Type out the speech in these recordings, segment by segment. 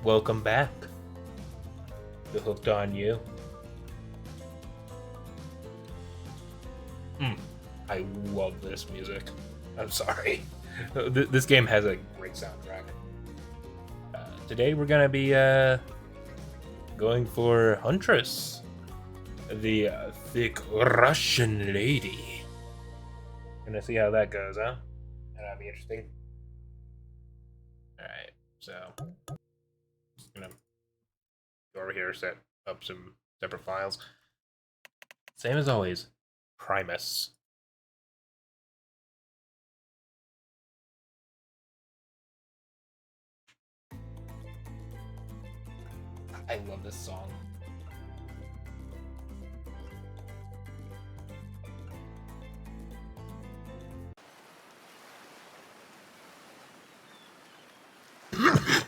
Welcome back to Hooked on You. I love this music. I'm sorry. This game has a great soundtrack. Today we're gonna be going for Huntress, the thick Russian lady. Gonna see how that goes, huh? That'll be interesting. Alright, so just gonna go over here, set up some separate files. Same as always, Primus. I love this song. Oh,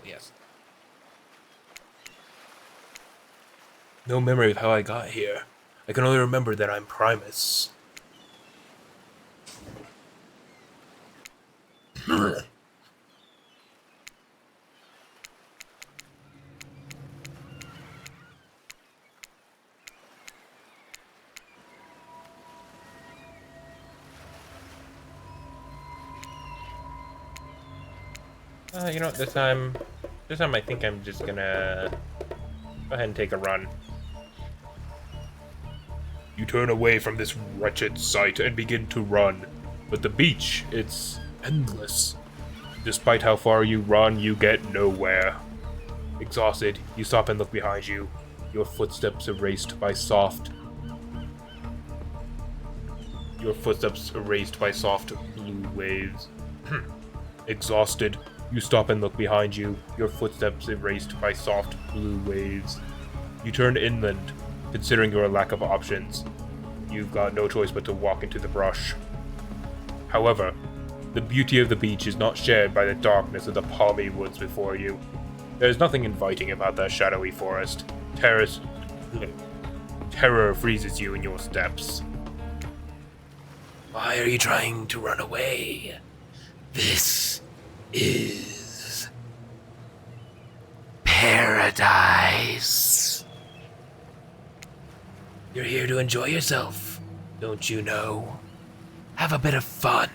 yes. No memory of how I got here. I can only remember that I'm Primus. You know what, this time I think I'm just gonna go ahead and take a run. You turn away from this wretched sight and begin to run. But the beach, it's endless. Despite how far you run, you get nowhere. Exhausted, you stop and look behind you, your footsteps erased by soft blue waves. Exhausted, you stop and look behind you, your footsteps erased by soft blue waves. You turn inland, considering your lack of options. You've got no choice but to walk into the brush. However, the beauty of the beach is not shared by the darkness of the palmy woods before you. There's nothing inviting about that shadowy forest. Terror freezes you in your steps. Why are you trying to run away? This is paradise. You're here to enjoy yourself, don't you know? Have a bit of fun.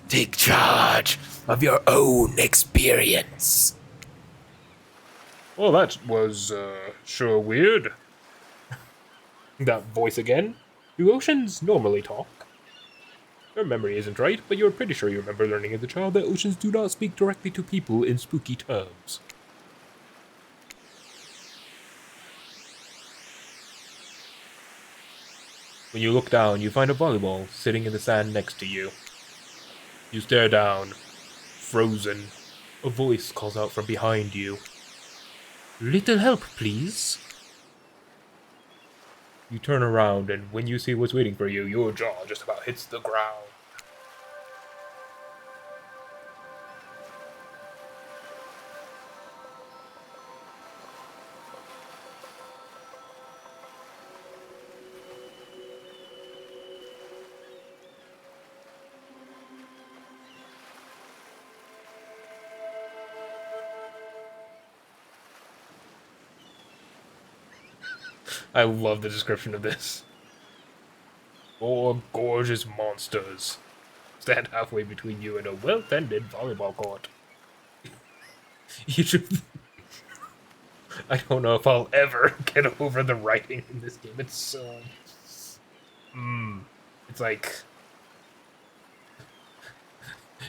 Take charge of your own experience. Well, that was, sure weird. That voice again. Do oceans normally talk? Your memory isn't right, but you're pretty sure you remember learning as a child that oceans do not speak directly to people in spooky terms. When you look down, you find a volleyball sitting in the sand next to you. You stare down, frozen. A voice calls out from behind you. Little help, please. You turn around, and when you see what's waiting for you, your jaw just about hits the ground. I love the description of this. Four gorgeous monsters stand halfway between you and a well-tended volleyball court. I don't know if I'll ever get over the writing in this game. It's so... It's like...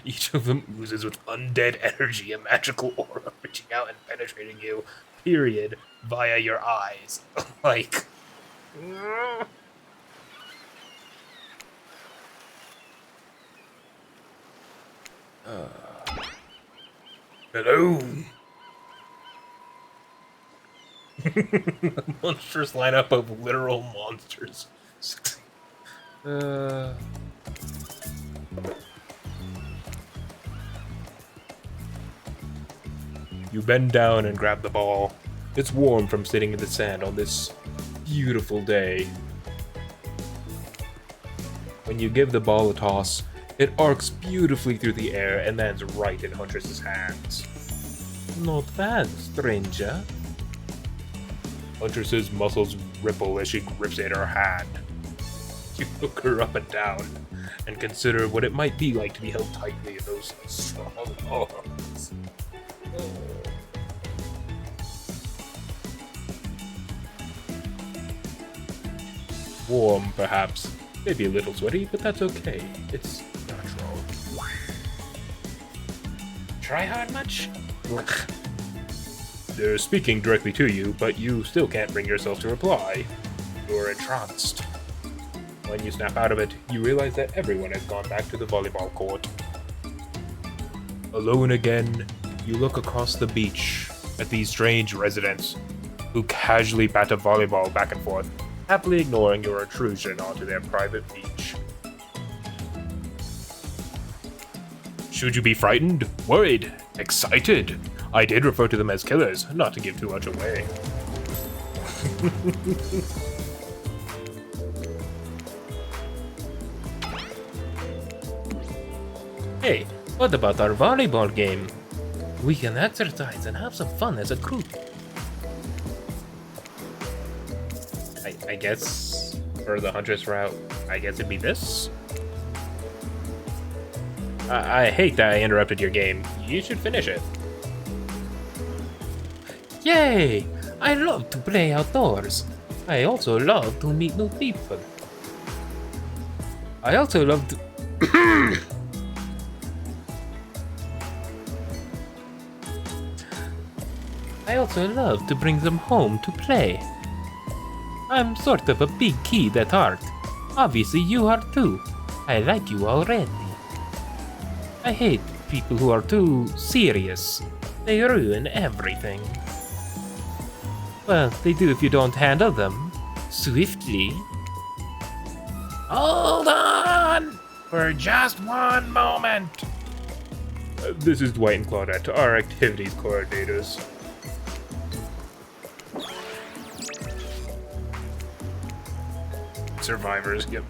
Each of them oozes with undead energy, a magical aura reaching out and penetrating you, period, via your eyes. Like... Hello! Monstrous lineup of literal monsters. You bend down and grab the ball. It's warm from sitting in the sand on this beautiful day. When you give the ball a toss, it arcs beautifully through the air and lands right in Huntress's hands. Not bad, stranger. Huntress's muscles ripple as she grips at her hand. You look her up and down and consider what it might be like to be held tightly in those strong arms. Warm, perhaps. Maybe a little sweaty, but that's okay. It's natural. Try hard much? They're speaking directly to you, but you still can't bring yourself to reply. You're entranced. When you snap out of it, you realize that everyone has gone back to the volleyball court. Alone again, you look across the beach at these strange residents who casually bat a volleyball back and forth, happily ignoring your intrusion onto their private beach. Should you be frightened, worried, excited? I did refer to them as killers, not to give too much away. Hey, what about our volleyball game? We can exercise and have some fun as a group. I guess for the Huntress route, I guess it'd be this? I hate that I interrupted your game. You should finish it. Yay! I love to play outdoors. I also love to meet new people. I also love to... I also love to bring them home to play. I'm sort of a big kid at heart. Obviously you are too. I like you already. I hate people who are too serious. They ruin everything. Well, they do if you don't handle them swiftly. Hold on! For just one moment. This is Dwight and Claudette, our activities coordinators. Survivors, yep.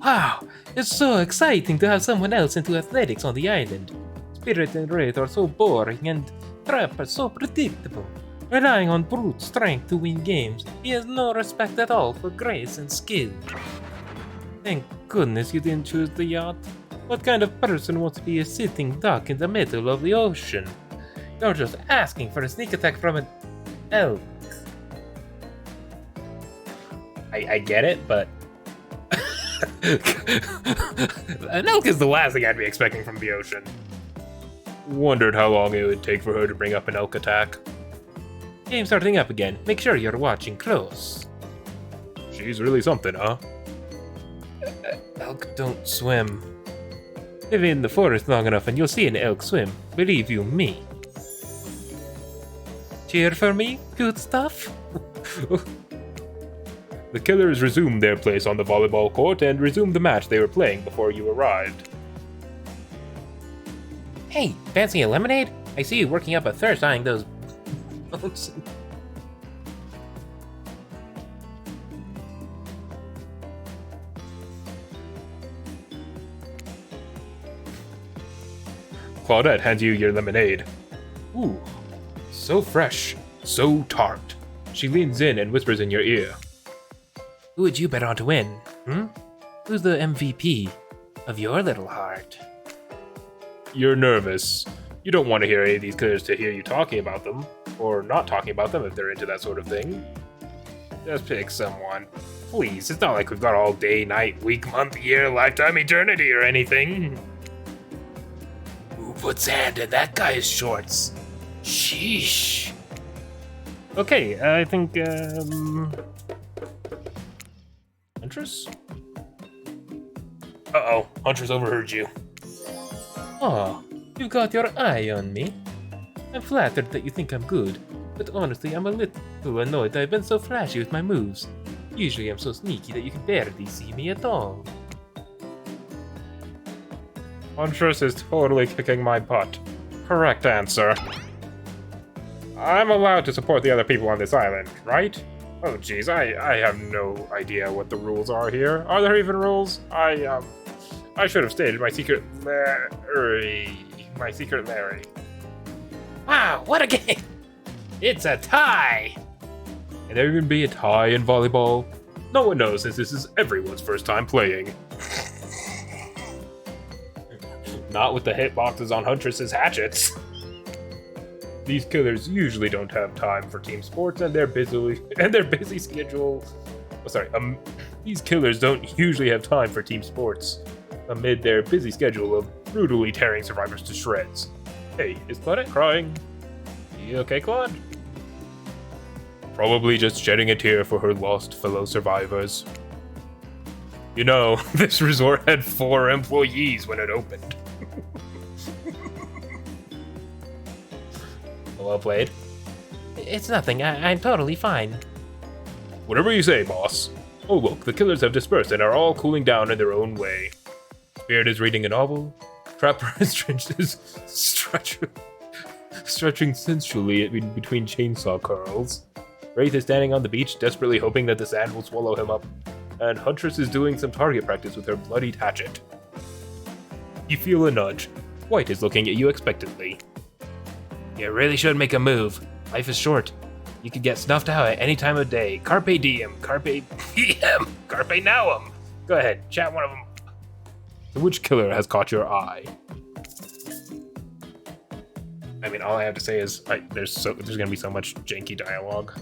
Wow, it's so exciting to have someone else into athletics on the island. Spirit and Wraith are so boring and Trap is so predictable. Relying on brute strength to win games, he has no respect at all for grace and skill. Thank goodness you didn't choose the yacht. What kind of person wants to be a sitting duck in the middle of the ocean? You're just asking for a sneak attack from an elk. I get it, but... an elk is the last thing I'd be expecting from the ocean. Wondered how long it would take for her to bring up an elk attack. Game starting up again. Make sure you're watching close. She's really something, huh? Elk don't swim. Live in the forest long enough and you'll see an elk swim. Believe you me. Cheer for me, good stuff? The killers resumed their place on the volleyball court and resumed the match they were playing before you arrived. Hey, fancy a lemonade? I see you working up a thirst eyeing those bones. Claudette hands you your lemonade. Ooh, so fresh, so tart. She leans in and whispers in your ear. Who would you bet on to win? Who's the MVP of your little heart? You're nervous. You don't want to hear any of these killers to hear you talking about them, or not talking about them if they're into that sort of thing. Just pick someone. Please, it's not like we've got all day, night, week, month, year, lifetime, eternity, or anything. Who puts hand in that guy's shorts? Sheesh. Okay, I think, Huntress? Uh-oh, Huntress overheard you. Aw, you've got your eye on me. I'm flattered that you think I'm good, but honestly I'm a little annoyed that I've been so flashy with my moves. Usually I'm so sneaky that you can barely see me at all. Huntress is totally kicking my butt. Correct answer. I'm allowed to support the other people on this island, right? Oh geez, I have no idea what the rules are here. Are there even rules? I should have stated my secret Larry. My secret Larry. Wow, what a game! It's a tie! Can there even be a tie in volleyball? No one knows since this is everyone's first time playing. Not with the hitboxes on Huntress's hatchets. These killers usually don't have time for team sports and their busy schedule. These killers don't usually have time for team sports amid their busy schedule of brutally tearing survivors to shreds. Hey, is Claudette crying? You okay, Claude? Probably just shedding a tear for her lost fellow survivors. You know, this resort had 4 employees when it opened. Well played. It's nothing. I'm totally fine. Whatever you say, boss. Oh look, the killers have dispersed and are all cooling down in their own way. Spirit is reading a novel. Trapper is stretching sensually between chainsaw curls. Wraith is standing on the beach, desperately hoping that the sand will swallow him up. And Huntress is doing some target practice with her bloodied hatchet. You feel a nudge. White is looking at you expectantly. You really should make a move. Life is short. You could get snuffed out at any time of day. Carpe diem. Carpe diem. Carpe nauem. Go ahead, chat one of them. So which killer has caught your eye? I mean, all I have to say is there's gonna be so much janky dialogue.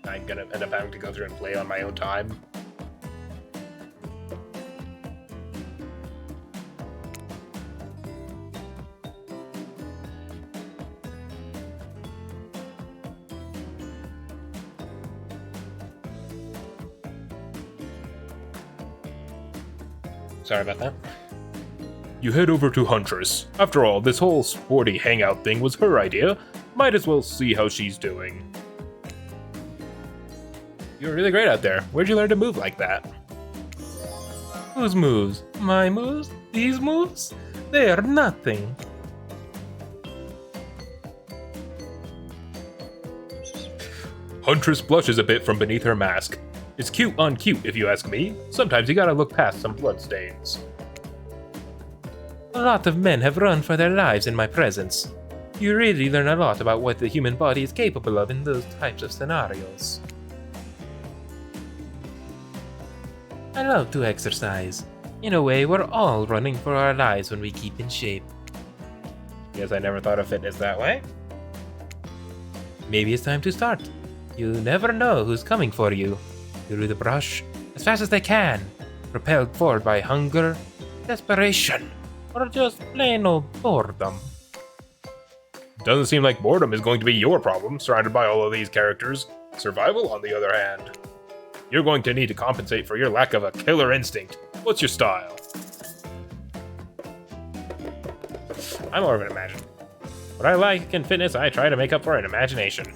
I'm gonna end up having to go through and play on my own time. Sorry about that. You head over to Huntress. After all, this whole sporty hangout thing was her idea. Might as well see how she's doing. You're really great out there. Where'd you learn to move like that? Whose moves? My moves? These moves? They are nothing. Huntress blushes a bit from beneath her mask. It's cute on cute, if you ask me. Sometimes you gotta look past some bloodstains. A lot of men have run for their lives in my presence. You really learn a lot about what the human body is capable of in those types of scenarios. I love to exercise. In a way, we're all running for our lives when we keep in shape. Guess I never thought of fitness that way. Maybe it's time to start. You never know who's coming for you. Through the brush, as fast as they can, propelled forward by hunger, desperation, or just plain old boredom. Doesn't seem like boredom is going to be your problem, surrounded by all of these characters. Survival, on the other hand. You're going to need to compensate for your lack of a killer instinct. What's your style? I'm more of an imagine. What I like in fitness, I try to make up for in imagination.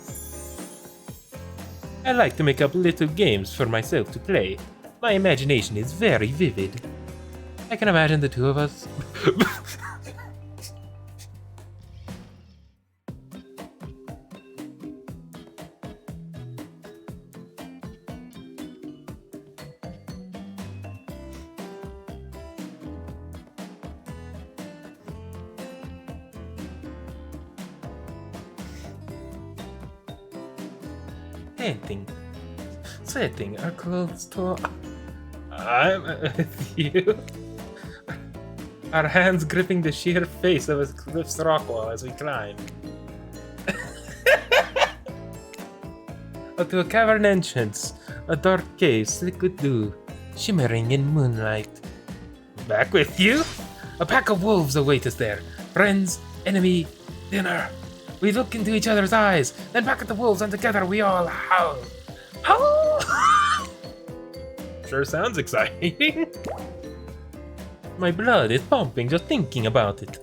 I like to make up little games for myself to play. My imagination is very vivid. I can imagine the two of us. Setting our clothes to... I'm with you. Our hands gripping the sheer face of a cliff's rock wall as we climb. Up to a cavern entrance, a dark cave slick with dew, shimmering in moonlight. Back with you? A pack of wolves await us there. Friends, enemy, dinner. We look into each other's eyes, then back at the wolves, and together we all howl. Howl! Sure sounds exciting. My blood is pumping just thinking about it.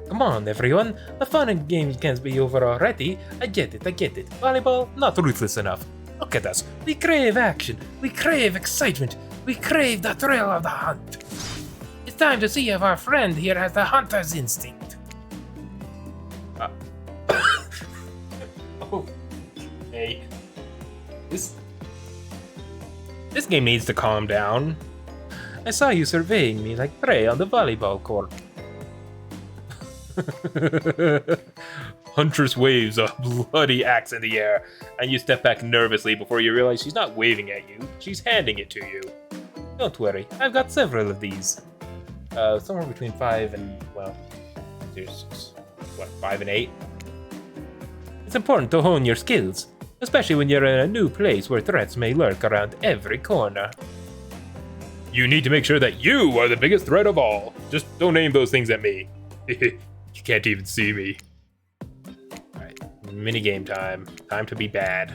Come on, everyone. The fun and games can't be over already. I get it. Volleyball, not ruthless enough. Look at us. We crave action. We crave excitement. We crave the thrill of the hunt. It's time to see if our friend here has the hunter's instinct. Oh, hey. This game needs to calm down. I saw you surveying me like prey on the volleyball court. Huntress waves a bloody axe in the air, and you step back nervously before you realize she's not waving at you, she's handing it to you. Don't worry, I've got several of these. Somewhere between 5 and, well, There's, 5 and 8? it's important to hone your skills, especially when you're in a new place where threats may lurk around every corner. You need to make sure that you are the biggest threat of all. Just don't aim those things at me. You can't even see me. Alright, minigame time. Time to be bad.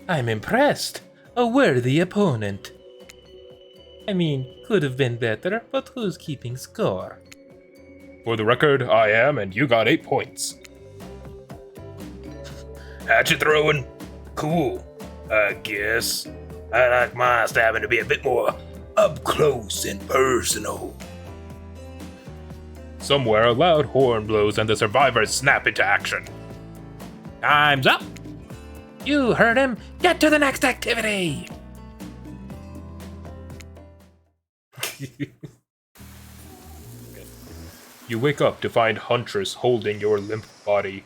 I'm impressed. A worthy opponent. I mean, could have been better, but who's keeping score? For the record, I am, and you got 8 points. Hatchet throwing? Cool, I guess. I like my stabbing to be a bit more up close and personal. Somewhere, a loud horn blows and the survivors snap into action. Time's up! You heard him. Get to the next activity. You wake up to find Huntress holding your limp body,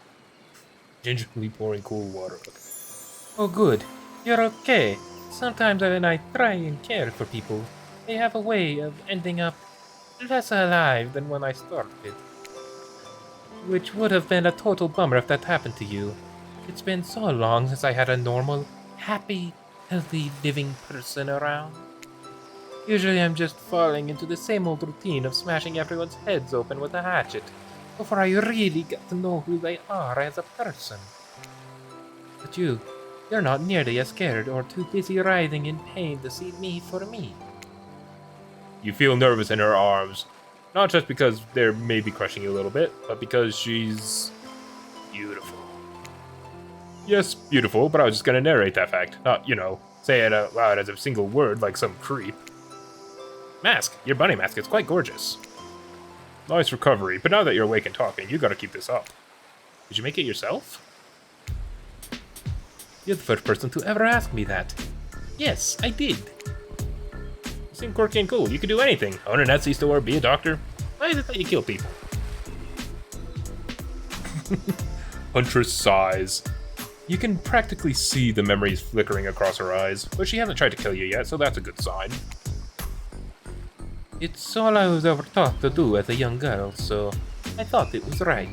gingerly pouring cool water. Oh, good. You're okay. Sometimes when I try and care for people, they have a way of ending up less alive than when I started. Which would have been a total bummer if that happened to you. It's been so long since I had a normal, happy, healthy, living person around. Usually I'm just falling into the same old routine of smashing everyone's heads open with a hatchet before I really get to know who they are as a person. But you're not nearly as scared or too busy writhing in pain to see me for me. You feel nervous in her arms, not just because they're maybe crushing you a little bit, but because she's beautiful. Yes, beautiful, but I was just gonna narrate that fact, not, say it out loud as a single word like some creep. Mask, your bunny mask is quite gorgeous. Nice recovery, but now that you're awake and talking, you gotta keep this up. Did you make it yourself? You're the first person to ever ask me that. Yes, I did. You seem quirky and cool. You could do anything. Own an Etsy store, be a doctor. Why is it that you kill people? Huntress sighs. You can practically see the memories flickering across her eyes, but she hasn't tried to kill you yet, so that's a good sign. It's all I was ever taught to do as a young girl, so I thought it was right.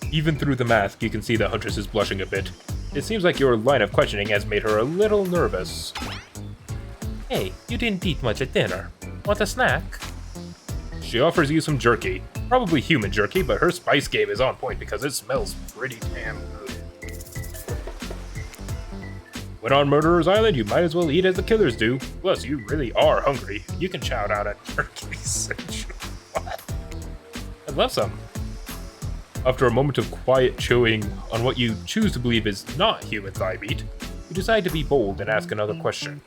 Even through the mask, you can see that Huntress is blushing a bit. It seems like your line of questioning has made her a little nervous. Hey, you didn't eat much at dinner. Want a snack? She offers you some jerky. Probably human jerky, but her spice game is on point because it smells pretty damn good. When on Murderer's Island, you might as well eat as the killers do. Plus, you really are hungry. You can chow down at turkey. What? I'd love some. After a moment of quiet chewing on what you choose to believe is not human thigh meat, you decide to be bold and ask another question.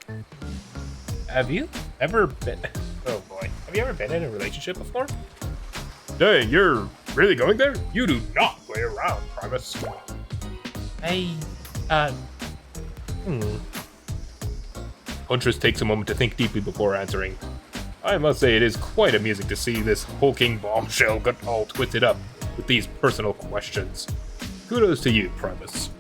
Have you ever been... Oh boy. Have you ever been in a relationship before? Dang, you're really going there? You do not play around, Primus. Huntress takes a moment to think deeply before answering. I must say it is quite amusing to see this hulking bombshell get all twisted up with these personal questions. Kudos to you, Primus.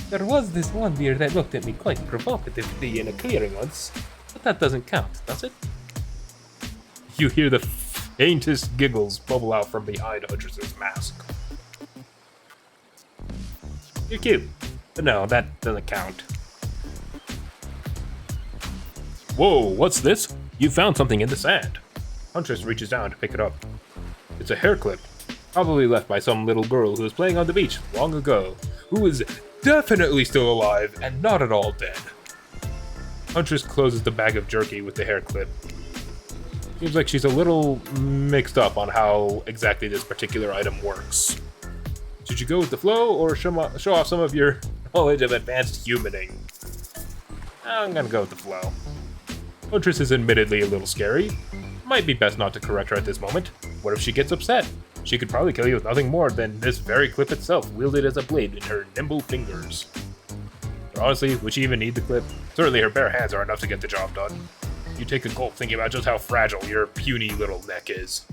There was this one deer that looked at me quite provocatively in a clearing once, but that doesn't count, does it? You hear the faintest giggles bubble out from behind Huntress's mask. You're cute, but no, that doesn't count. Whoa, what's this? You found something in the sand. Huntress reaches down to pick it up. It's a hair clip, probably left by some little girl who was playing on the beach long ago, who is definitely still alive and not at all dead. Huntress closes the bag of jerky with the hair clip. Seems like she's a little mixed up on how exactly this particular item works. Should you go with the flow or show off some of your knowledge of advanced humaning? I'm gonna go with the flow. Huntress is admittedly a little scary. Might be best not to correct her at this moment. What if she gets upset? She could probably kill you with nothing more than this very clip itself, wielded as a blade in her nimble fingers. But honestly, would she even need the clip? Certainly her bare hands are enough to get the job done. You take a gulp thinking about just how fragile your puny little neck is.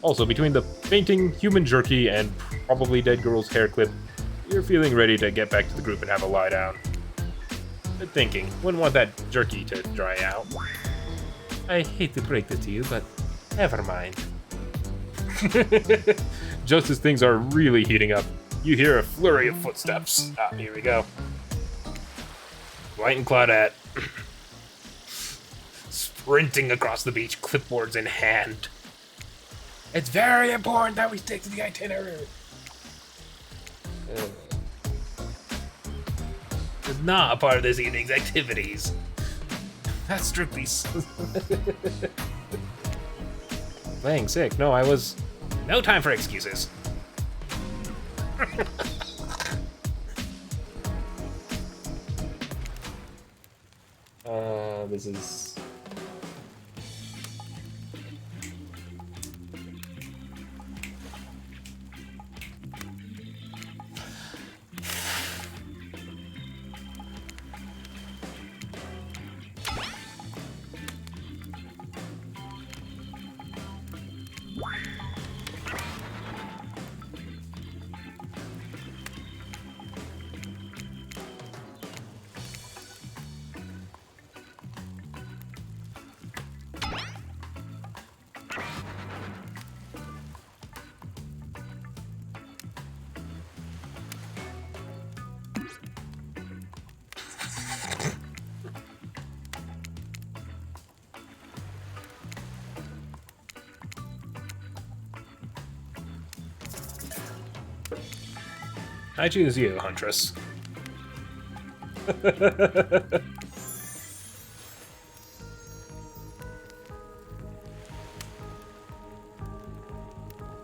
Also, between the fainting, human jerky, and probably dead girl's hair clip, you're feeling ready to get back to the group and have a lie down. Good thinking. Wouldn't want that jerky to dry out. I hate to break it to you, but never mind. Just as things are really heating up, you hear a flurry of footsteps. Ah, here we go. White and Claudette. Sprinting across the beach, clipboards in hand. It's very important that we stick to the itinerary. It's not a part of this evening's activities. That's strictly Playing sick. No, I was... No time for excuses. This is... I choose you, Huntress.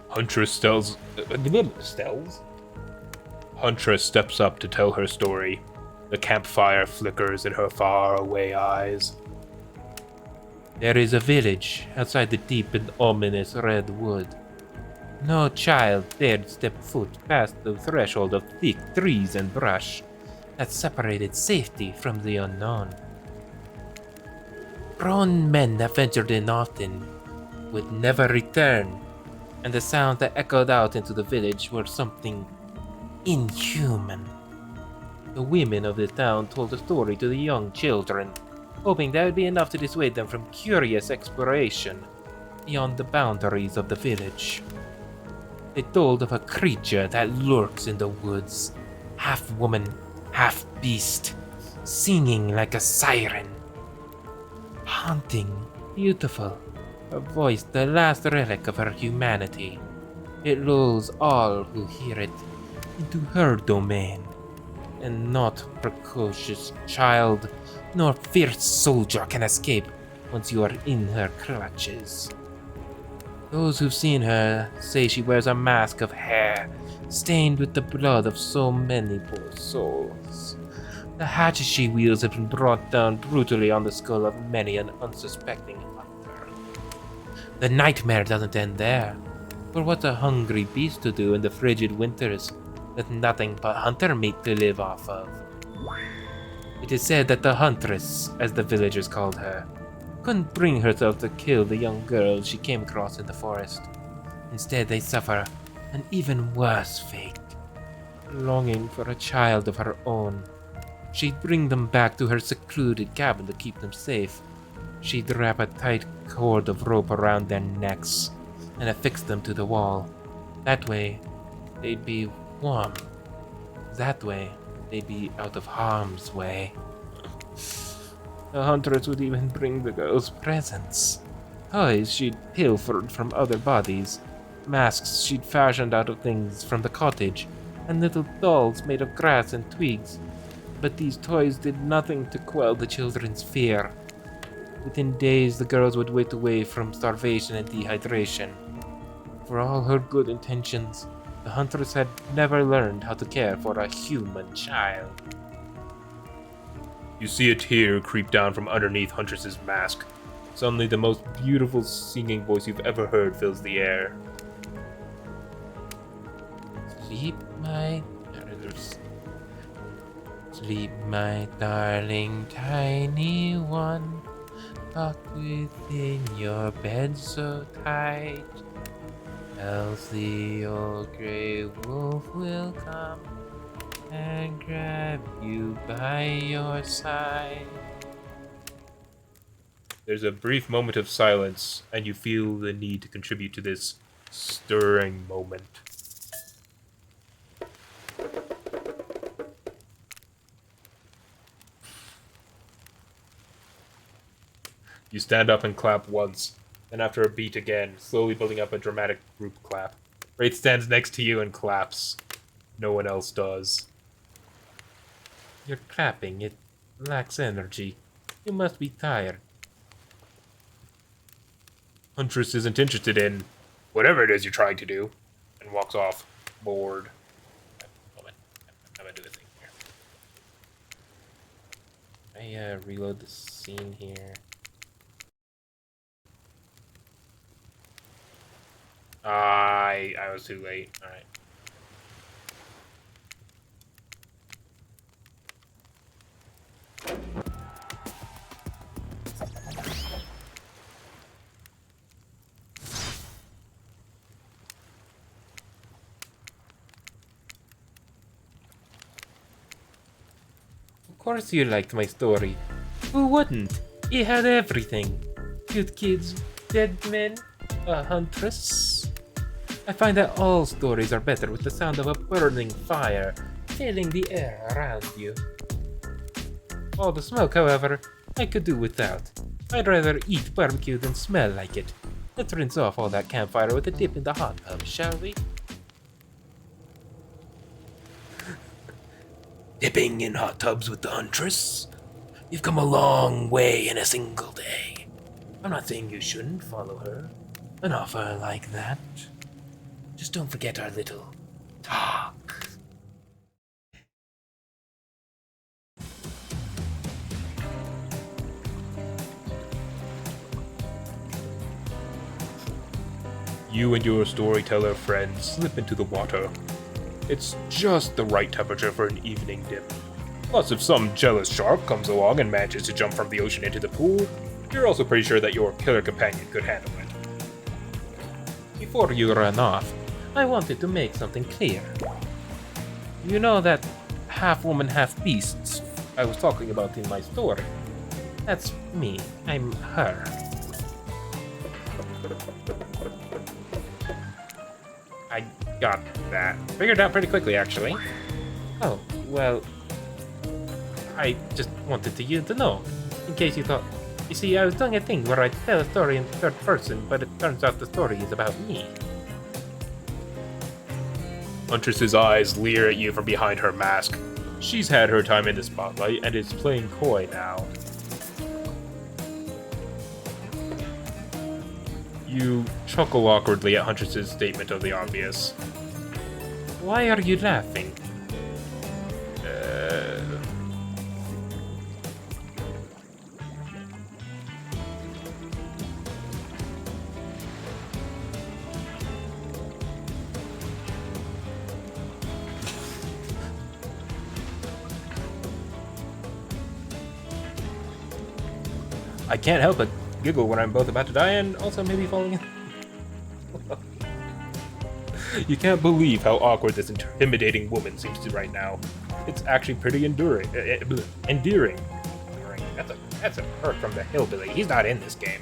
Huntress Huntress steps up to tell her story. The campfire flickers in her faraway eyes. There is a village outside the deep and ominous red wood. No child dared step foot past the threshold of thick trees and brush that separated safety from the unknown. Grown men that ventured in often would never return, and the sounds that echoed out into the village were something inhuman. The women of the town told the story to the young children, hoping that would be enough to dissuade them from curious exploration beyond the boundaries of the village. They told of a creature that lurks in the woods, half woman, half beast, singing like a siren. Haunting, beautiful, her voice the last relic of her humanity. It lulls all who hear it into her domain, and not precocious child nor fierce soldier can escape once you are in her clutches. Those who've seen her say she wears a mask of hair stained with the blood of so many poor souls. The hatchet she wields have been brought down brutally on the skull of many an unsuspecting hunter. The nightmare doesn't end there, for what's a hungry beast to do in the frigid winters with nothing but hunter meat to live off of? It is said that the Huntress, as the villagers called her, couldn't bring herself to kill the young girl she came across in the forest. Instead, they suffer an even worse fate. longing for a child of her own. She'd bring them back to her secluded cabin to keep them safe. She'd wrap a tight cord of rope around their necks and affix them to the wall. That way, they'd be warm. That way, they'd be out of harm's way. The Huntress would even bring the girls presents. Toys she'd pilfered from other bodies, masks she'd fashioned out of things from the cottage, and little dolls made of grass and twigs. But these toys did nothing to quell the children's fear. Within days, the girls would wake away from starvation and dehydration. For all her good intentions, the Huntress had never learned how to care for a human child. You see a tear creep down from underneath Huntress's mask. Suddenly, the most beautiful singing voice you've ever heard fills the air. Sleep, my darling tiny one, tucked within your bed so tight. Else the old grey wolf will come and grab you by your side. There's a brief moment of silence, and you feel the need to contribute to this stirring moment. You stand up and clap once, then after a beat again, slowly building up a dramatic group clap. Wraith stands next to you and claps. No one else does. You're clapping, it lacks energy. You must be tired. Huntress isn't interested in whatever it is you're trying to do, and walks off, bored. Moment. I'm gonna do a thing here. I reload the scene here. I was too late. Alright. Of course you liked my story. Who wouldn't? It had everything. Cute kids, dead men, a huntress. I find that all stories are better with the sound of a burning fire filling the air around you. All the smoke, however, I could do without. I'd rather eat barbecue than smell like it. Let's rinse off all that campfire with a dip in the hot tub, shall we? Dipping in hot tubs with the Huntress? You've come a long way in a single day. I'm not saying you shouldn't follow her. An offer like that. Just don't forget our little talk. You and your storyteller friends slip into the water. It's just the right temperature for an evening dip. Plus, if some jealous shark comes along and manages to jump from the ocean into the pool, you're also pretty sure that your killer companion could handle it. Before you run off, I wanted to make something clear. You know that half-woman, half-beasts I was talking about in my story? That's me. I'm her. I got that. Figured out pretty quickly, actually. Oh, well, I just wanted you to know, in case you thought. You see, I was doing a thing where I tell a story in third person, but it turns out the story is about me. Huntress's eyes leer at you from behind her mask. She's had her time in the spotlight and is playing coy now. You chuckle awkwardly at Huntress's statement of the obvious. Why are you laughing? I can't help but giggle when I'm both about to die and also maybe falling in. You can't believe how awkward this intimidating woman seems to right now. It's actually pretty enduring. Endearing. That's a perk from the hillbilly. He's not in this game.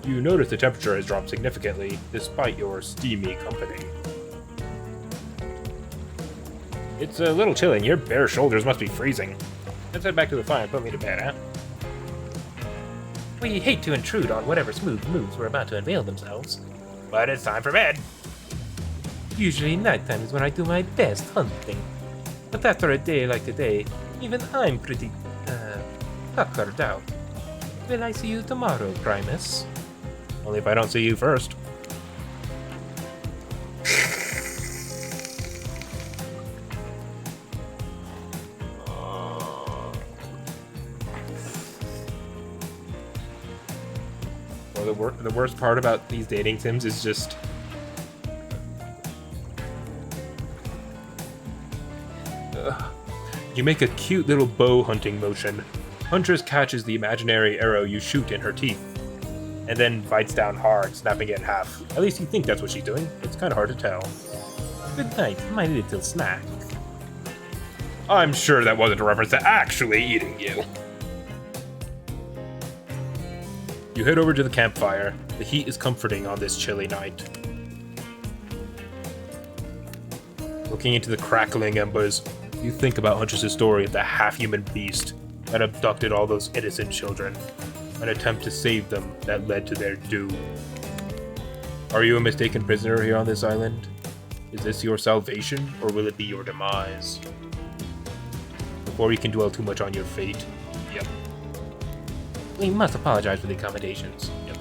You notice the temperature has dropped significantly, despite your steamy company. It's a little chilly, and your bare shoulders must be freezing. Let's head back to the fire and put me to bed, huh? We hate to intrude on whatever smooth moves were about to unveil themselves. But it's time for bed. Usually nighttime is when I do my best hunting. But after a day like today, even I'm pretty, tuckered out. Will I see you tomorrow, Primus? Only if I don't see you first. Well, the worst part about these dating sims is just... You make a cute little bow hunting motion. Huntress catches the imaginary arrow you shoot in her teeth, and then bites down hard, snapping it in half. At least you think that's what she's doing. It's kind of hard to tell. Good night, my little snack. I'm sure that wasn't a reference to actually eating you. You head over to the campfire. The heat is comforting on this chilly night. Looking into the crackling embers, you think about Huntress' story of the half-human beast that abducted all those innocent children, an attempt to save them that led to their doom. Are you a mistaken prisoner here on this island? Is this your salvation, or will it be your demise? Before you can dwell too much on your fate. Yep. We must apologize for the accommodations. Yep.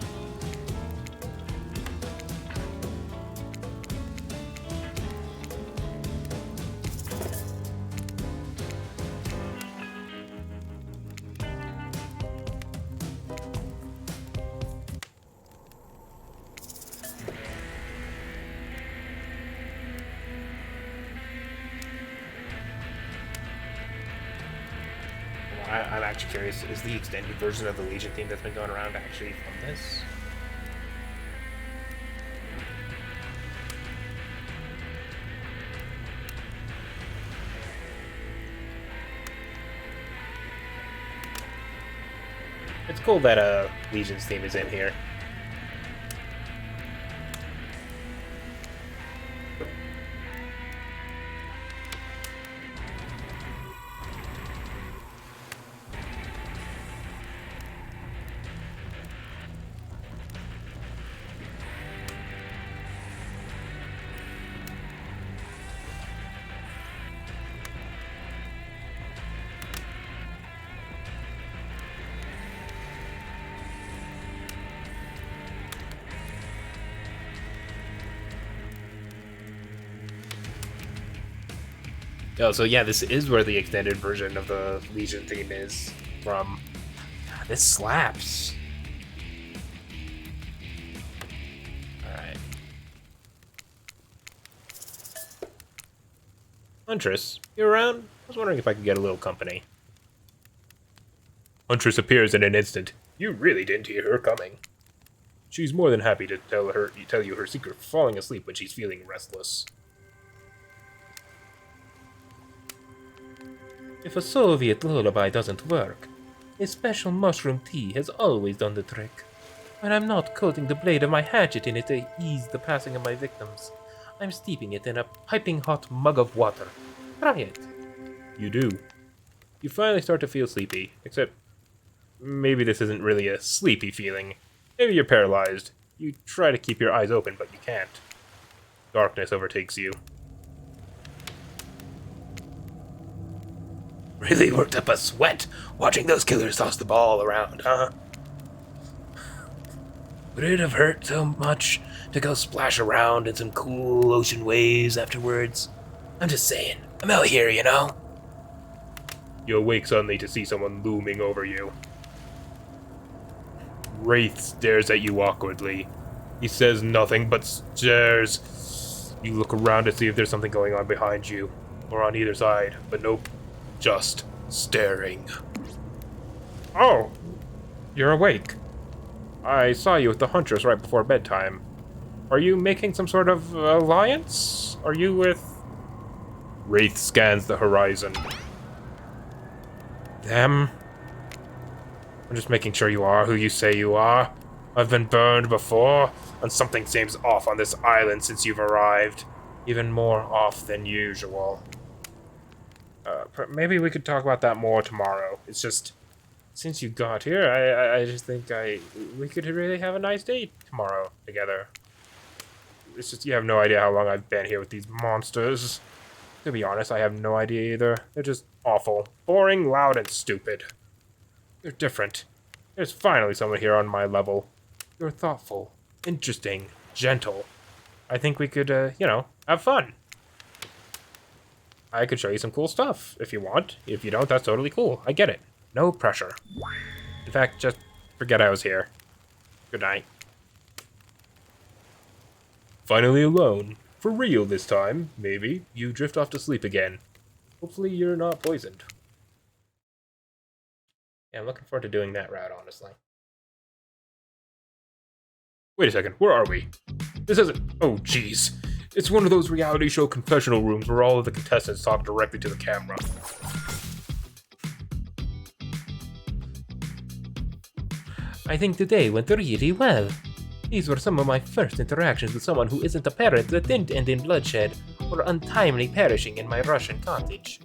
I'm actually curious, is the extended version of the Legion theme that's been going around actually from this? It's cool that Legion's theme is in here. Oh, so yeah, this is where the extended version of the Legion theme is from. God, this slaps. Alright. Huntress, you around? I was wondering if I could get a little company. Huntress appears in an instant. You really didn't hear her coming. She's more than happy to tell you her secret for falling asleep when she's feeling restless. If a Soviet lullaby doesn't work, a special mushroom tea has always done the trick. When I'm not coating the blade of my hatchet in it to ease the passing of my victims, I'm steeping it in a piping hot mug of water. Try it. You do. You finally start to feel sleepy, except maybe this isn't really a sleepy feeling. Maybe you're paralyzed. You try to keep your eyes open, but you can't. Darkness overtakes you. Really worked up a sweat watching those killers toss the ball around, huh? Would it have hurt so much to go splash around in some cool ocean waves afterwards? I'm just saying. I'm out here, you know? You awake suddenly to see someone looming over you. Wraith stares at you awkwardly. He says nothing but stares. You look around to see if there's something going on behind you, or on either side, but nope. Just staring. Oh! You're awake. I saw you with the Huntress right before bedtime. Are you making some sort of alliance? Are you with... Wraith scans the horizon. Them? I'm just making sure you are who you say you are. I've been burned before, and something seems off on this island since you've arrived. Even more off than usual. Maybe we could talk about that more tomorrow. It's just, since you got here, I just think we could really have a nice date tomorrow together. It's just, you have no idea how long I've been here with these monsters. To be honest, I have no idea either. They're just awful. Boring, loud, and stupid. They're different. There's finally someone here on my level. You're thoughtful, interesting, gentle. I think we could, have fun. I could show you some cool stuff if you want. If you don't, that's totally cool. I get it. No pressure. In fact, just forget I was here. Good night. Finally alone. For real this time, maybe. You drift off to sleep again. Hopefully you're not poisoned. Yeah, I'm looking forward to doing that route, honestly. Wait a second, where are we? This isn't... Oh, jeez. It's one of those reality show confessional rooms where all of the contestants talk directly to the camera. I think today went really well. These were some of my first interactions with someone who isn't a parent that didn't end in bloodshed or untimely perishing in my Russian cottage.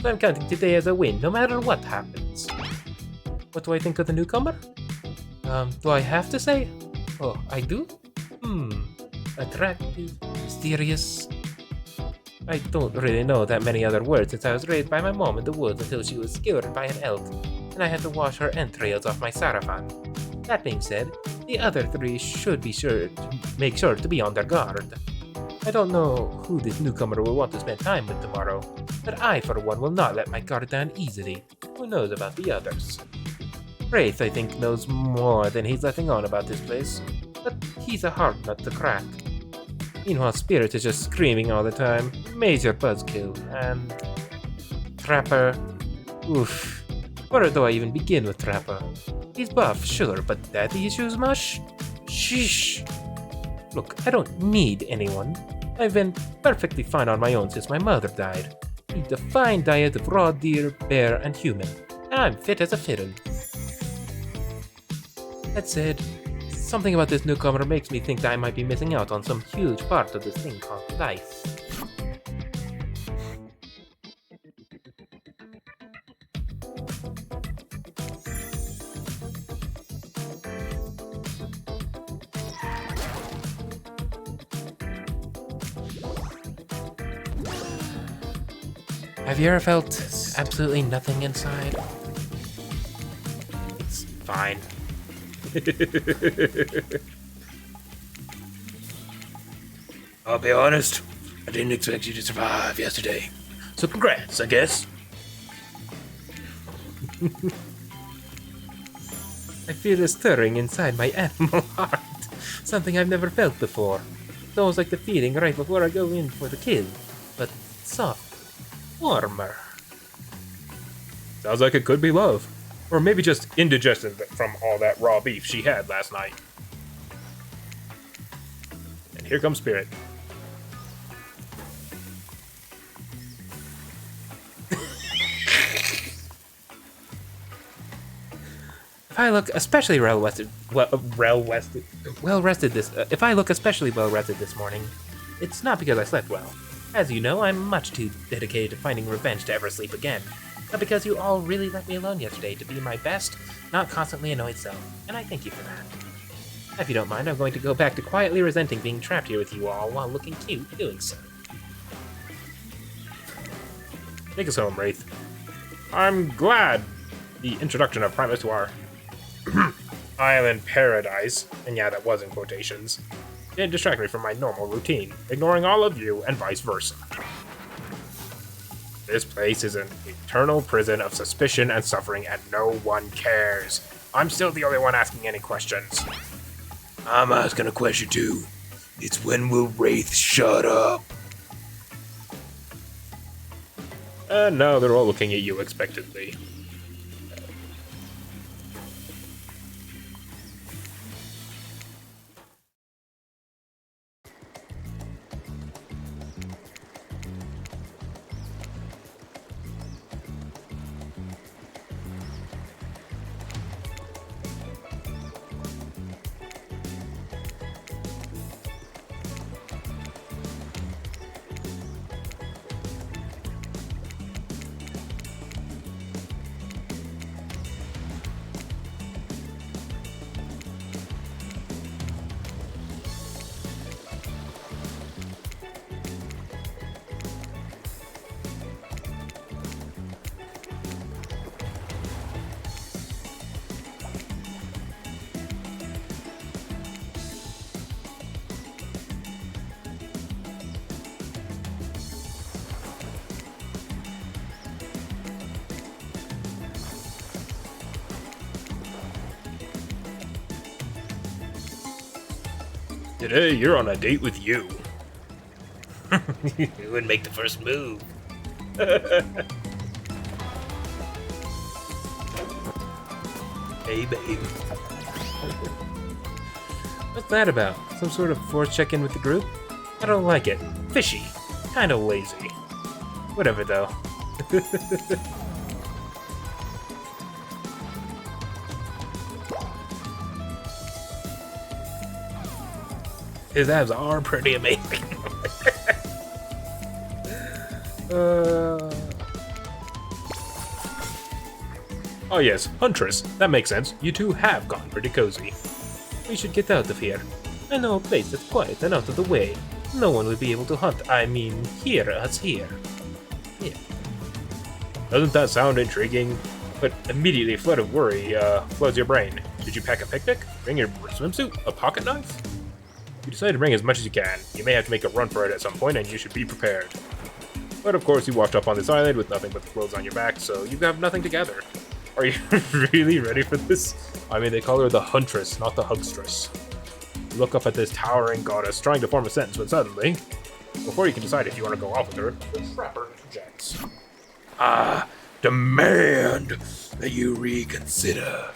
So I'm counting today as a win, no matter what happens. What do I think of the newcomer? Do I have to say? Oh, I do? Attractive, mysterious. I don't really know that many other words since I was raised by my mom in the woods until she was skewered by an elk, and I had to wash her entrails off my sarafan. That being said, the other three should be sure to make sure to be on their guard. I don't know who this newcomer will want to spend time with tomorrow, but I, for one, will not let my guard down easily. Who knows about the others? Wraith, I think, knows more than he's letting on about this place, but he's a hard nut to crack. Meanwhile, Spirit is just screaming all the time. Major buzzkill, and... Trapper... Oof. Where do I even begin with Trapper? He's buff, sure, but daddy issues mush? Sheesh. Look, I don't need anyone. I've been perfectly fine on my own since my mother died. Eat a fine diet of raw deer, bear, and human. I'm fit as a fiddle. That said, something about this newcomer makes me think that I might be missing out on some huge part of this thing called life. Have you ever felt absolutely nothing inside? It's fine. I'll be honest, I didn't expect you to survive yesterday. So congrats, I guess. I feel a stirring inside my animal heart. Something I've never felt before. It's almost like the feeling right before I go in for the kill. But soft. Warmer. Sounds like it could be love. Or maybe just indigestion from all that raw beef she had last night. And here comes Spirit. If I look especially well rested this morning, it's not because I slept well. As you know, I'm much too dedicated to finding revenge to ever sleep again. But because you all really let me alone yesterday to be my best, not constantly annoyed self, and I thank you for that. If you don't mind, I'm going to go back to quietly resenting being trapped here with you all while looking cute doing so. Take us home, Wraith. I'm glad the introduction of Primus to our island paradise, and yeah, that was in quotations, didn't distract me from my normal routine, ignoring all of you and vice versa. This place is an eternal prison of suspicion and suffering, and no one cares. I'm still the only one asking any questions. I'm asking a question too. It's when will Wraith shut up? And now they're all looking at you expectantly. Today, you're on a date with you. Who would make the first move? Hey, babe. What's that about? Some sort of force check-in with the group? I don't like it. Fishy. Kinda lazy. Whatever, though. His abs are pretty amazing. Oh yes, Huntress. That makes sense. You two have gotten pretty cozy. We should get out of here. I know a place that's quiet and out of the way. No one will be able to hunt, hear us here. Doesn't that sound intriguing? But immediately a flood of worry floods your brain. Did you pack a picnic? Bring your swimsuit? A pocket knife? You decided to bring as much as you can. You may have to make a run for it at some point, and you should be prepared. But of course, you washed up on this island with nothing but the clothes on your back, so you have nothing to gather. Are you really ready for this? I mean, they call her the Huntress, not the Hugstress. You look up at this towering goddess, trying to form a sentence, when suddenly, before you can decide if you want to go off with her, the trapper interjects. Demand that you reconsider.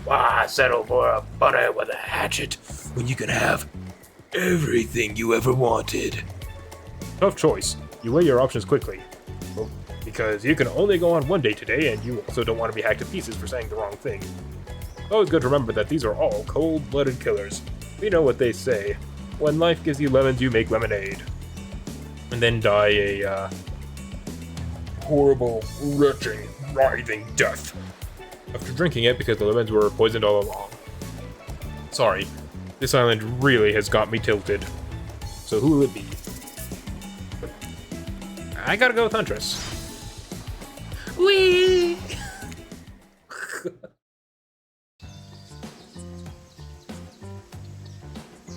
Why settle for a bunny with a hatchet when you can have everything you ever wanted? Tough choice. You weigh your options quickly. Well, because you can only go on one date today, and you also don't want to be hacked to pieces for saying the wrong thing. It's always good to remember that these are all cold-blooded killers. We know what they say. When life gives you lemons, you make lemonade. And then die a, horrible, retching, writhing death. After drinking it because the lemons were poisoned all along. Sorry, this island really has got me tilted. So who will it be? I gotta go with Huntress. Whee!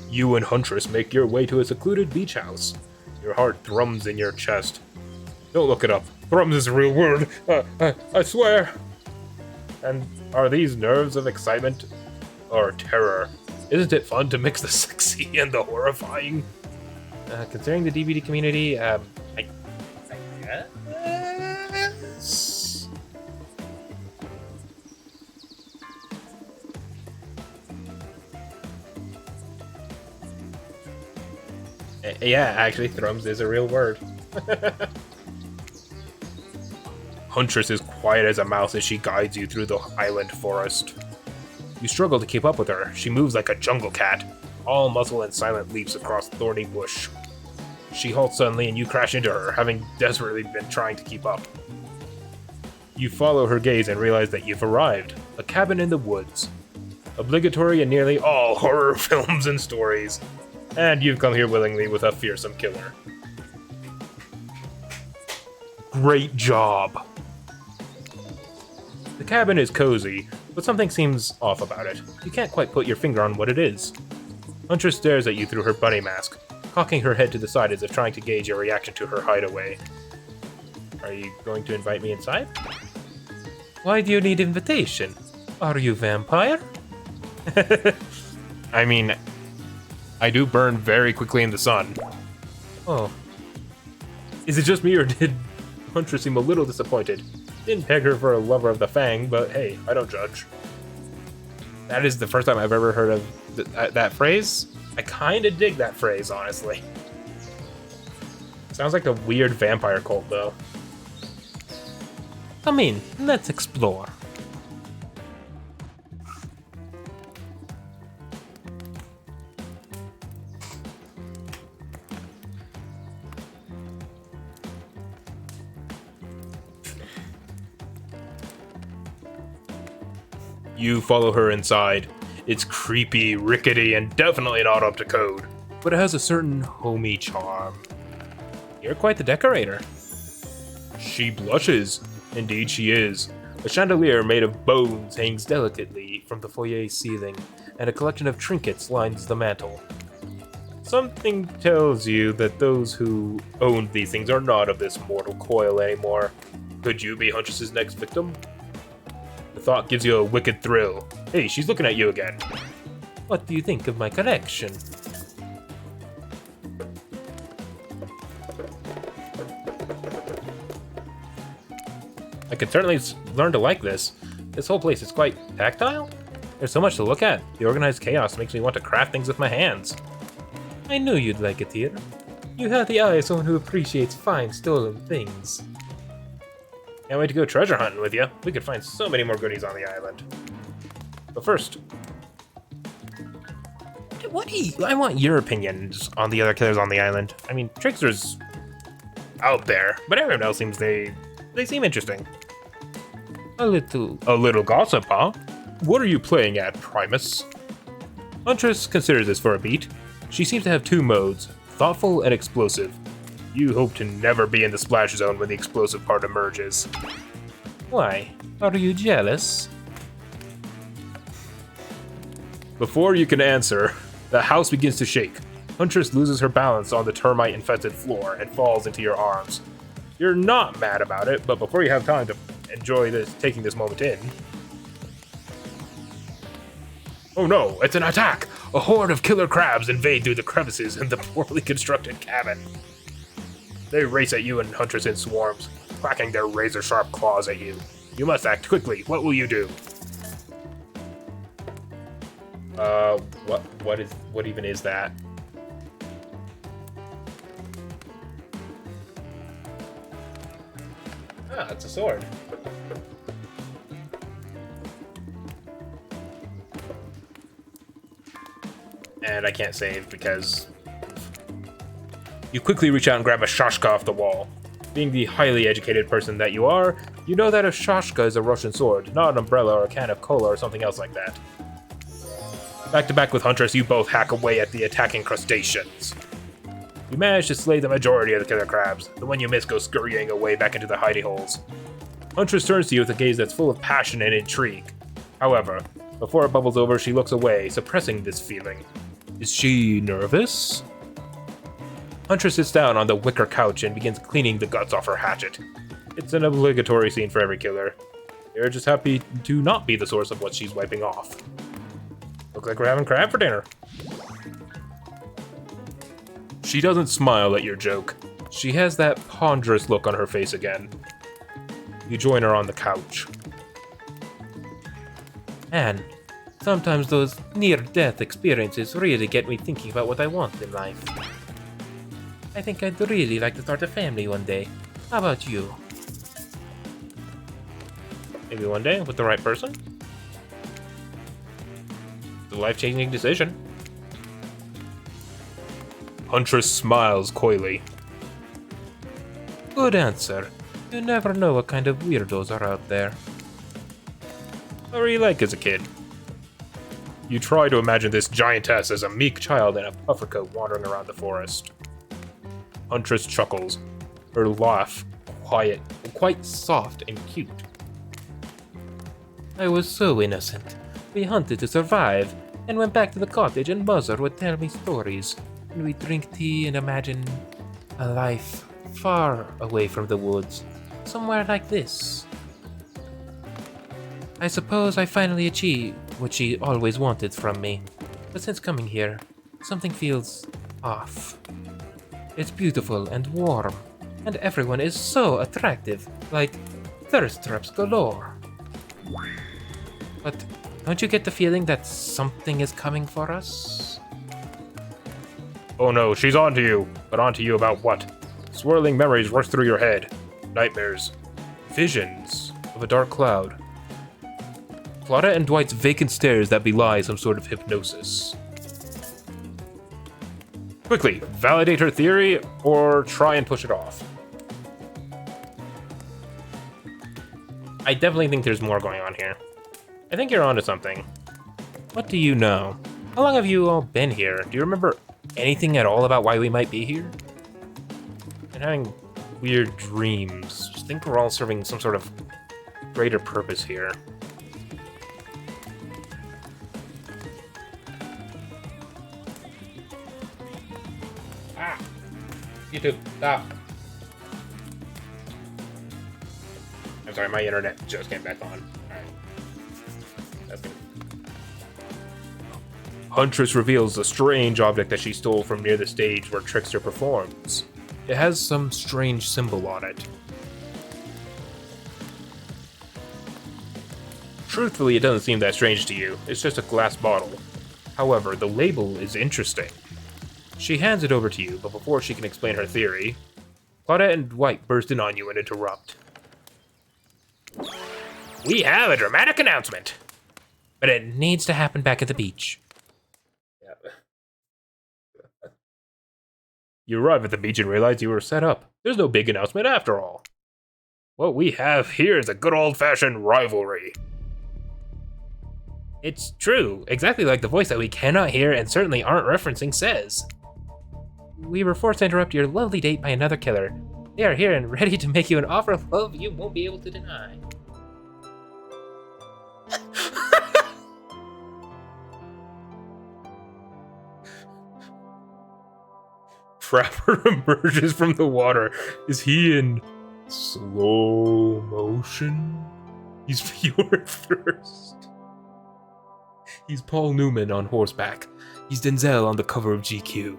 You and Huntress make your way to a secluded beach house. Your heart thrums in your chest. Don't look it up. Thrums is a real word. I swear. And are these nerves of excitement or terror? Isn't it fun to mix the sexy and the horrifying? Considering the DVD community, I guess? Yeah, actually, thrums is a real word. Huntress is quiet as a mouse as she guides you through the island forest. You struggle to keep up with her. She moves like a jungle cat, all muscle and silent leaps across thorny bush. She halts suddenly and you crash into her, having desperately been trying to keep up. You follow her gaze and realize that you've arrived. A cabin in the woods. Obligatory in nearly all horror films and stories. And you've come here willingly with a fearsome killer. Great job! The cabin is cozy, but something seems off about it. You can't quite put your finger on what it is. Huntress stares at you through her bunny mask, cocking her head to the side as if trying to gauge your reaction to her hideaway. Are you going to invite me inside? Why do you need invitation? Are you vampire? I mean, I do burn very quickly in the sun. Oh, Is it just me, or did Huntress seem a little disappointed? Didn't peg her for a lover of the Fang, but hey, I don't judge. that is the first time I've ever heard of that phrase. I kinda dig that phrase, honestly. Sounds like a weird vampire cult, though. Come in, let's explore. You follow her inside. It's creepy, rickety, and definitely not up to code, but it has a certain homey charm. You're quite the decorator. She blushes. Indeed she is. A chandelier made of bones hangs delicately From the foyer ceiling, and a collection of trinkets lines the mantel. Something tells you that those who owned these things are not of this mortal coil anymore. Could you be Huntress's next victim? The thought gives you a wicked thrill. Hey, she's looking at you again. What do you think of my collection? I could certainly learn to like this. This whole place is quite tactile. There's so much to look at. The organized chaos makes me want to craft things with my hands. I knew you'd like it here. You have the eye of someone who appreciates fine stolen things. Can't wait to go treasure hunting with you. We could find so many more goodies on the island. But first, I want your opinions on the other killers on the island. I mean, Trickster's out there, but everyone else seems they seem interesting. A little. A little gossip, huh? What are you playing at, Primus? Huntress considers this for a beat. She seems to have two modes, thoughtful and explosive. You hope to never be in the splash zone when the explosive part emerges. Why? Are you jealous? Before you can answer, the house begins to shake. Huntress loses her balance on the termite-infested floor and falls into your arms. You're not mad about it, but before you have time to enjoy taking this moment in... Oh no, it's an attack! A horde of killer crabs invade through the crevices in the poorly constructed cabin. They race at you and Huntress in swarms, clacking their razor-sharp claws at you. You must act quickly. What will you do? What even is that? Ah, it's a sword. And I can't save because... You quickly reach out and grab a shashka off the wall. Being the highly educated person that you are, you know that a shashka is a Russian sword, not an umbrella or a can of cola or something else like that. Back to back with Huntress, you both hack away at the attacking crustaceans. You manage to slay the majority of the killer crabs. The one you miss goes scurrying away back into the hidey holes. Huntress turns to you with a gaze that's full of passion and intrigue. However, before it bubbles over, she looks away, suppressing this feeling. Is she nervous? Huntress sits down on the wicker couch and begins cleaning the guts off her hatchet. It's an obligatory scene for every killer. They're just happy to not be the source of what she's wiping off. Looks like we're having crab for dinner. She doesn't smile at your joke. She has that ponderous look on her face again. You join her on the couch. And sometimes those near-death experiences really get me thinking about what I want in life. I think I'd really like to start a family one day. How about you? Maybe one day, with the right person? It's a life-changing decision. Huntress smiles coyly. Good answer. You never know what kind of weirdos are out there. What were you like as a kid? You try to imagine this giantess as a meek child in a puffer coat wandering around the forest. Huntress chuckles, her laugh quiet, quite soft and cute. I was so innocent. We hunted to survive, and went back to the cottage and Mother would tell me stories, and we'd drink tea and imagine a life far away from the woods, somewhere like this. I suppose I finally achieved what she always wanted from me, but since coming here, something feels off. It's beautiful and warm, and everyone is so attractive, like thirst traps galore. But don't you get the feeling that something is coming for us? Oh no, she's onto you. But onto you about what? Swirling memories rush through your head. Nightmares. Visions of a dark cloud. Claudette and Dwight's vacant stares that belie some sort of hypnosis. Quickly, validate her theory, or try and push it off. I definitely think there's more going on here. I think you're onto something. What do you know? How long have you all been here? Do you remember anything at all about why we might be here? And having weird dreams. I think we're all serving some sort of greater purpose here. Ah! YouTube, stop! I'm sorry, my internet just came back on. Alright. That's good. Huntress reveals a strange object that she stole from near the stage where Trickster performs. It has some strange symbol on it. Truthfully, it doesn't seem that strange to you. It's just a glass bottle. However, the label is interesting. She hands it over to you, but before she can explain her theory, Claudette and Dwight burst in on you and interrupt. We have a dramatic announcement. But it needs to happen back at the beach. You arrive at the beach and realize you were set up. There's no big announcement after all. What we have here is a good old-fashioned rivalry. It's true, exactly like the voice that we cannot hear and certainly aren't referencing says. We were forced to interrupt your lovely date by another killer. They are here and ready to make you an offer of love you won't be able to deny. Trapper emerges from the water. Is he in slow motion? He's pure thirst. He's Paul Newman on horseback. He's Denzel on the cover of GQ.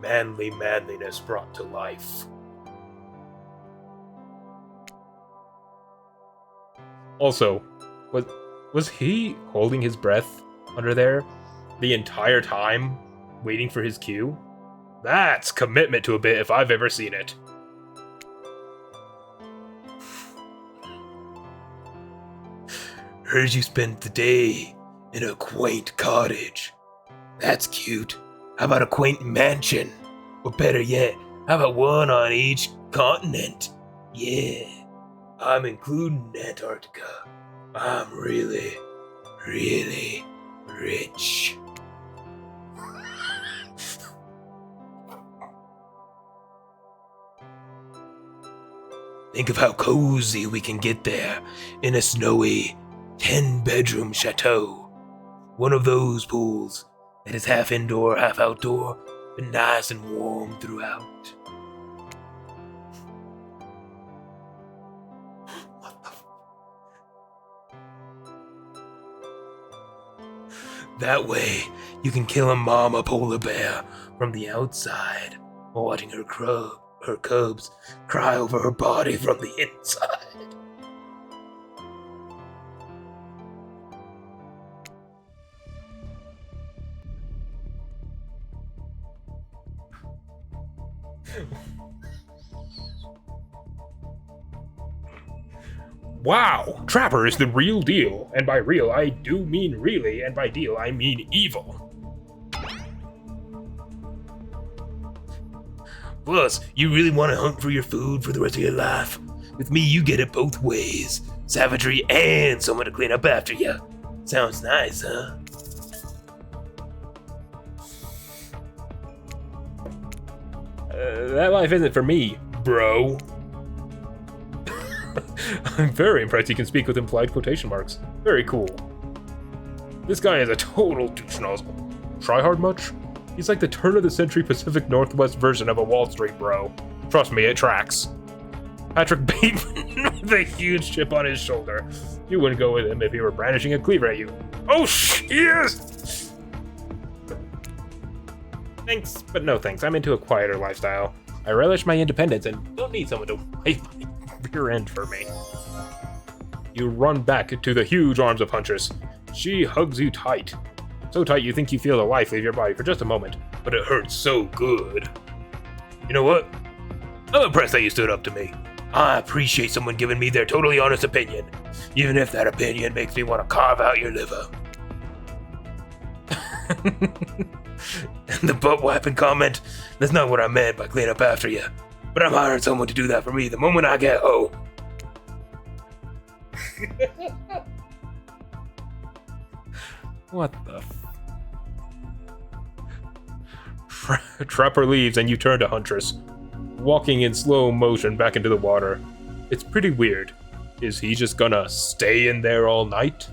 Manly manliness brought to life. Also, was he holding his breath under there the entire time, waiting for his cue? That's commitment to a bit if I've ever seen it. Heard you spent the day in a quaint cottage. That's cute. How about a quaint mansion? Or better yet, how about one on each continent? Yeah, I'm including Antarctica. I'm really, really rich. Think of how cozy we can get there in a snowy 10-bedroom chateau. One of those pools that is half indoor, half outdoor, but nice and warm throughout. What the That way, you can kill a mama polar bear from the outside while watching her cubs cry over her body from the inside. Wow, Trapper is the real deal. And by real, I do mean really, and by deal, I mean evil. Plus, you really want to hunt for your food for the rest of your life? With me, you get it both ways. Savagery and someone to clean up after you. Sounds nice, huh? That life isn't for me, bro. I'm very impressed you can speak with implied quotation marks. Very cool. This guy is a total douche nozzle. Try hard much? He's like the turn-of-the-century Pacific Northwest version of a Wall Street bro. Trust me, it tracks. Patrick Bateman with a huge chip on his shoulder. You wouldn't go with him if he were brandishing a cleaver at you. Oh, yes! Thanks, but no thanks. I'm into a quieter lifestyle. I relish my independence and don't need someone to wipe my rear end for me. You run back to the huge arms of Huntress. She hugs you tight. So tight you think you feel the life leave your body for just a moment, but it hurts so good. You know what? I'm impressed that you stood up to me. I appreciate someone giving me their totally honest opinion, even if that opinion makes me want to carve out your liver. And the butt wiping comment, that's not what I meant by clean up after you. But I'm hiring someone to do that for me the moment I get home. What the Trapper leaves and you turn to Huntress, walking in slow motion back into the water. It's pretty weird. Is he just gonna stay in there all night?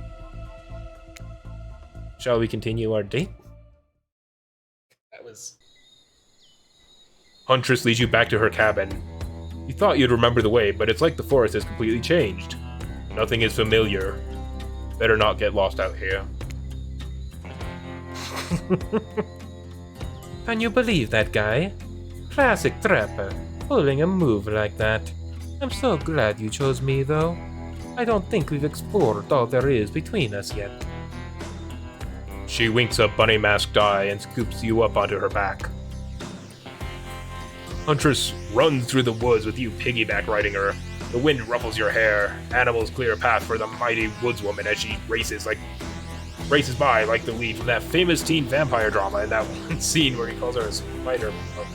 Shall we continue our date? That was... Huntress leads you back to her cabin. You thought you'd remember the way, but it's like the forest has completely changed. Nothing is familiar. Better not get lost out here. Can you believe that guy? Classic Trapper, pulling a move like that. I'm so glad you chose me, though. I don't think we've explored all there is between us yet. She winks a bunny masked eye and scoops you up onto her back. Huntress runs through the woods with you piggyback riding her. The wind ruffles your hair. Animals clear a path for the mighty woodswoman as she races by like the lead from that famous teen vampire drama in that one scene where he calls her a spider. Oh.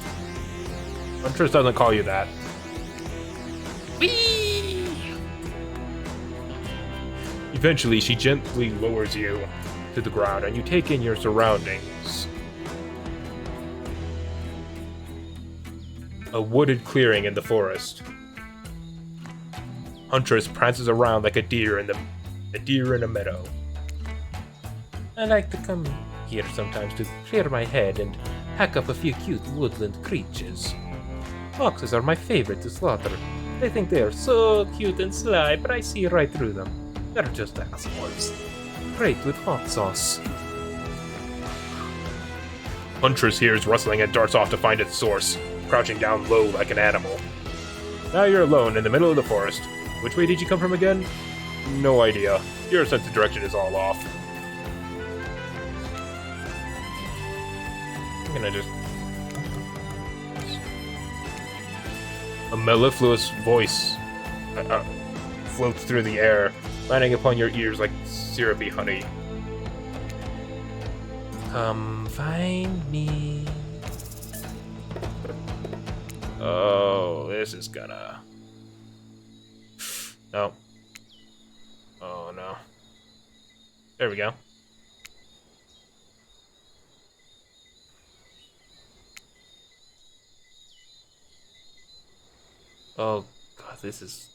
Huntress doesn't call you that. Whee! Eventually, she gently lowers you to the ground and you take in your surroundings. A wooded clearing in the forest. Huntress prances around like a deer in a meadow. I like to come here sometimes to clear my head and hack up a few cute woodland creatures. Foxes are my favorite to slaughter. They think they are so cute and sly, but I see right through them. They're just assholes. Great with hot sauce. Huntress hears rustling and darts off to find its source, crouching down low like an animal. Now you're alone in the middle of the forest. Which way did you come from again? No idea. Your sense of direction is all off. I'm gonna just... A mellifluous voice floats through the air, landing upon your ears like syrupy honey. Come find me. Oh, this is gonna... No. Oh, no. There we go. Oh, God, this is...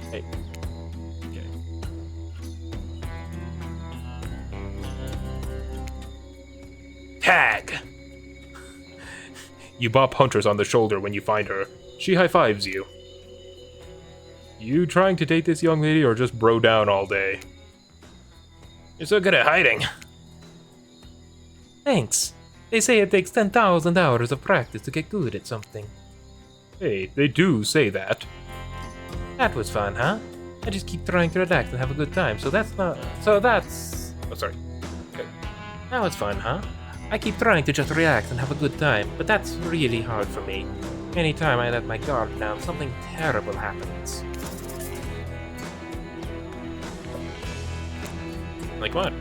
Hey. Okay. Tag! You bop Huntress on the shoulder when you find her. She high-fives you. You trying to date this young lady or just bro down all day? You're so good at hiding. Thanks. They say it takes 10,000 hours of practice to get good at something. Hey, they do say that. That was fun, huh? I just keep trying to relax and have a good time, so that's... Oh, sorry. Okay. That was fun, huh? I keep trying to just relax and have a good time, but that's really hard for me. Anytime I let my guard down, something terrible happens. Like what?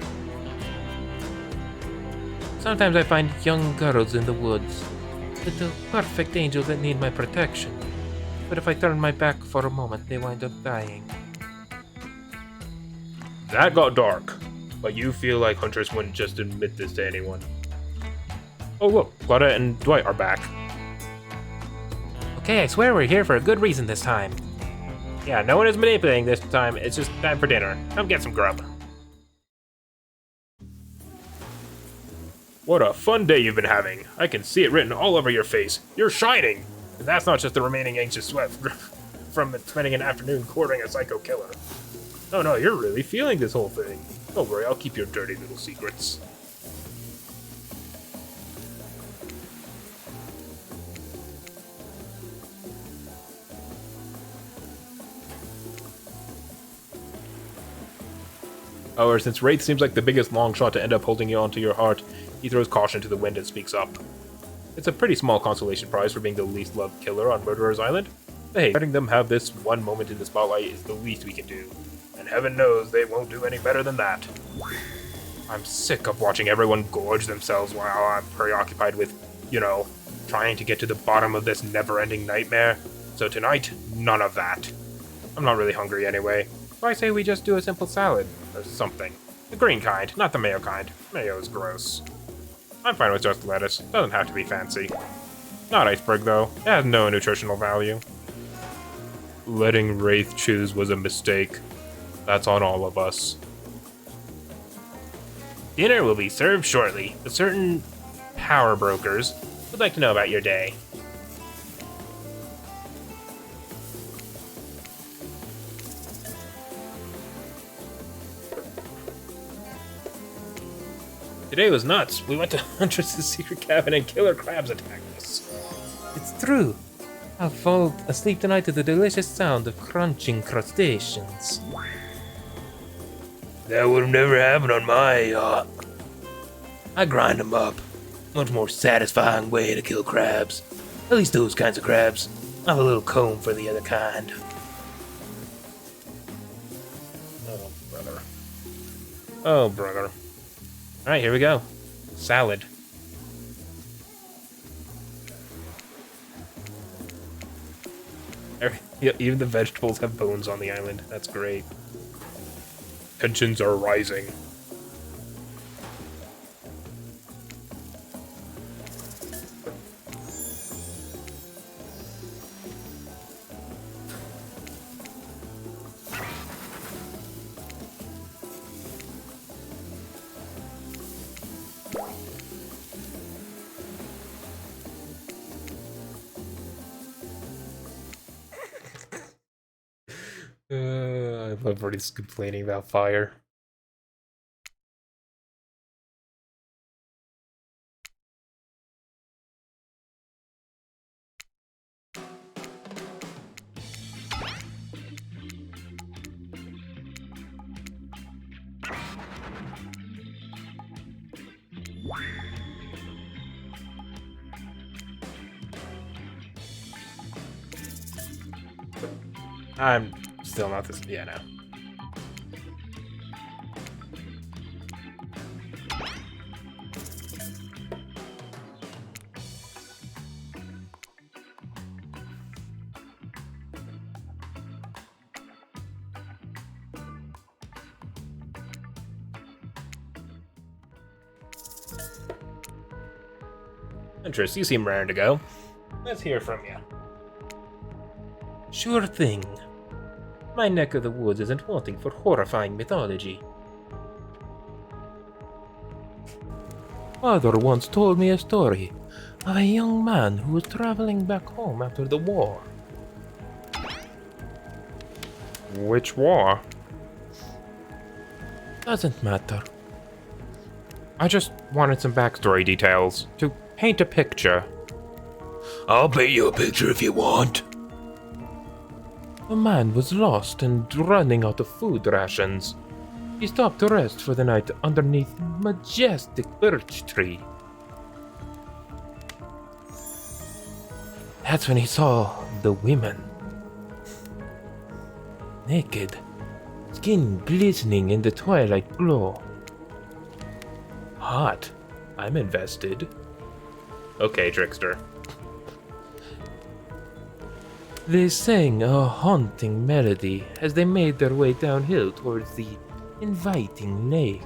Sometimes I find young girls in the woods. Little perfect angels that need my protection. But if I turn my back for a moment, they wind up dying. That got dark, but you feel like Huntress wouldn't just admit this to anyone. Oh look, Claudette and Dwight are back. Okay, I swear we're here for a good reason this time. Yeah, no one is manipulating this time, it's just time for dinner. Come get some grub. What a fun day you've been having. I can see it written all over your face. You're shining! And that's not just the remaining anxious sweat from spending an afternoon courting a psycho killer. No, you're really feeling this whole thing. Don't worry, I'll keep your dirty little secrets. However, since Wraith seems like the biggest long shot to end up holding you onto your heart, he throws caution to the wind and speaks up. It's a pretty small consolation prize for being the least loved killer on Murderer's Island. But hey, letting them have this one moment in the spotlight is the least we can do. And heaven knows they won't do any better than that. I'm sick of watching everyone gorge themselves while I'm preoccupied with, trying to get to the bottom of this never-ending nightmare. So tonight, none of that. I'm not really hungry anyway. So I say we just do a simple salad, or something. The green kind, not the mayo kind. Mayo is gross. I'm fine with just lettuce, doesn't have to be fancy. Not iceberg though, it has no nutritional value. Letting Wraith choose was a mistake. That's on all of us. Dinner will be served shortly, but certain power brokers would like to know about your day. Today was nuts. We went to Huntress' secret cabin and killer crabs attacked us. It's true. I'll fall asleep tonight to the delicious sound of crunching crustaceans. That would have never happened on my yacht. I grind them up. Much more satisfying way to kill crabs. At least those kinds of crabs. I have a little comb for the other kind. Oh, brother. Oh, brother. Alright, here we go. Salad. Yeah, even the vegetables have bones on the island. That's great. Tensions are rising. I love everybody's complaining about fire. I'm still not this. Yeah, no. Huntress, you seem raring to go. Let's hear from you. Sure thing. My neck of the woods isn't wanting for horrifying mythology. Father once told me a story of a young man who was traveling back home after the war. Which war? Doesn't matter. I just wanted some backstory details to paint a picture. I'll paint you a picture if you want. The man was lost and running out of food rations. He stopped to rest for the night underneath a majestic birch tree. That's when he saw the women. Naked, skin glistening in the twilight glow. Hot. I'm invested. Okay, Trickster. They sang a haunting melody as they made their way downhill towards the inviting lake.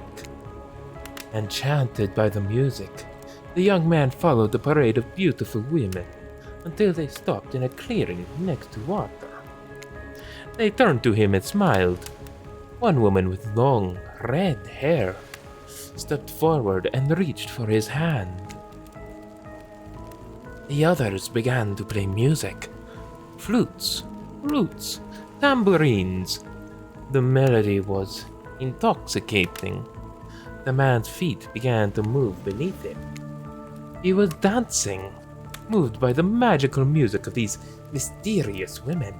Enchanted by the music, the young man followed the parade of beautiful women until they stopped in a clearing next to water. They turned to him and smiled. One woman with long, red hair stepped forward and reached for his hand. The others began to play music. Flutes, lutes, tambourines. The melody was intoxicating. The man's feet began to move beneath him. He was dancing, moved by the magical music of these mysterious women.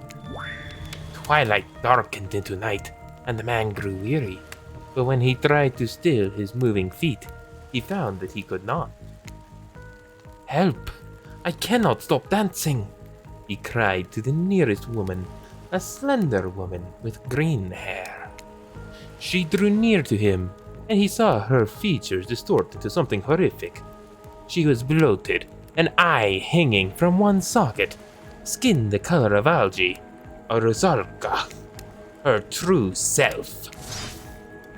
Twilight darkened into night, and the man grew weary. But when he tried to still his moving feet, he found that he could not. "Help! I cannot stop dancing!" he cried to the nearest woman, a slender woman with green hair. She drew near to him, and he saw her features distort into something horrific. She was bloated, an eye hanging from one socket, skin the color of algae, a Rosalka, her true self.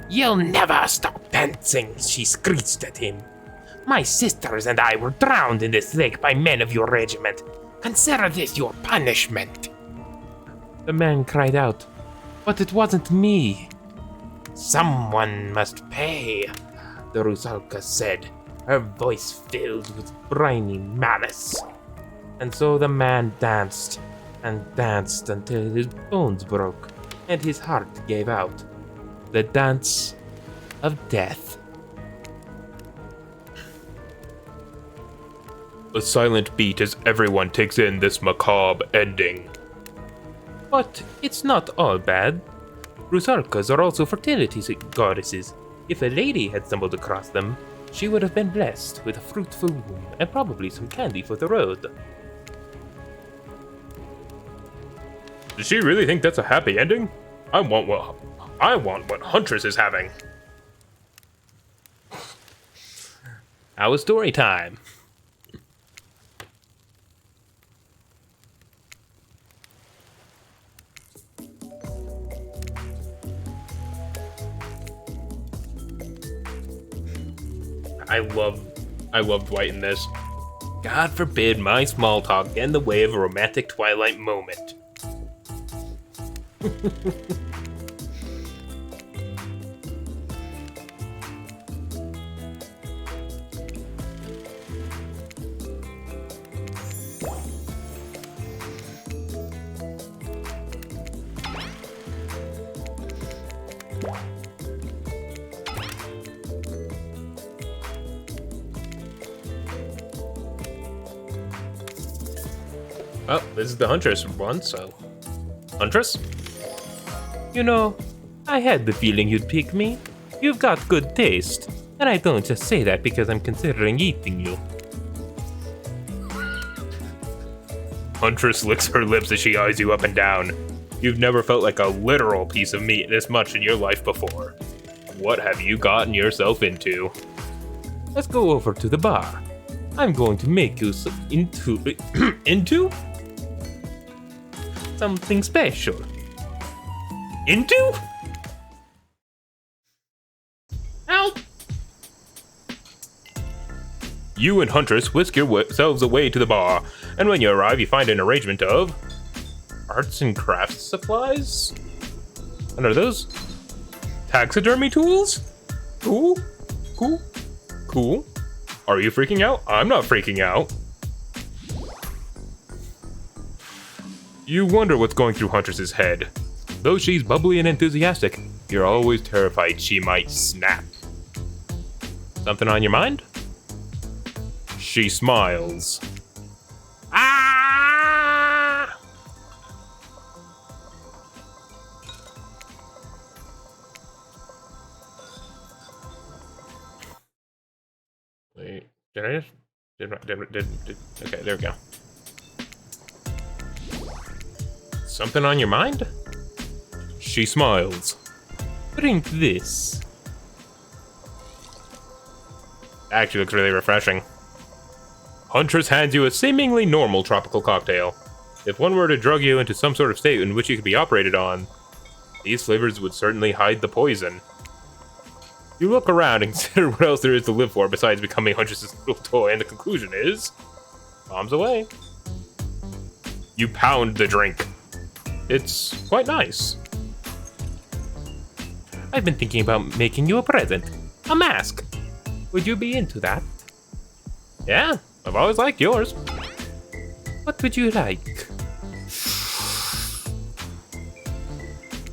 "You'll never stop dancing," she screeched at him. "My sisters and I were drowned in this lake by men of your regiment. Consider this your punishment." The man cried out, "But it wasn't me." "Someone must pay," the Rusalka said, her voice filled with briny malice. And so the man danced and danced until his bones broke and his heart gave out. The dance of death. A silent beat as everyone takes in this macabre ending. But it's not all bad. Rusarkas are also fertility goddesses. If a lady had stumbled across them, she would have been blessed with a fruitful womb and probably some candy for the road. Does she really think that's a happy ending? I want what Huntress is having. Our story time. I love Dwight in this. God forbid my small talk get in the way of a romantic Twilight moment. Oh, this is the Huntress one, so... Huntress? You know, I had the feeling you'd pick me. You've got good taste, and I don't just say that because I'm considering eating you. Huntress licks her lips as she eyes you up and down. You've never felt like a literal piece of meat this much in your life before. What have you gotten yourself into? Let's go over to the bar. I'm going to make you into something special. Into? Help! You and Huntress whisk yourselves away to the bar, and when you arrive, you find an arrangement of arts and crafts supplies? And are those taxidermy tools? Cool. Are you freaking out? I'm not freaking out. You wonder what's going through Huntress's head. Though she's bubbly and enthusiastic, you're always terrified she might snap. Something on your mind? She smiles. Ah! Wait, did I just... Okay, there we go. Something on your mind? She smiles. Drink this. Actually looks really refreshing. Huntress hands you a seemingly normal tropical cocktail. If one were to drug you into some sort of state in which you could be operated on, these flavors would certainly hide the poison. You look around and consider what else there is to live for besides becoming Huntress's little toy, and the conclusion is... bombs away. You pound the drink. It's quite nice. I've been thinking about making you a present. A mask. Would you be into that? Yeah, I've always liked yours. What would you like?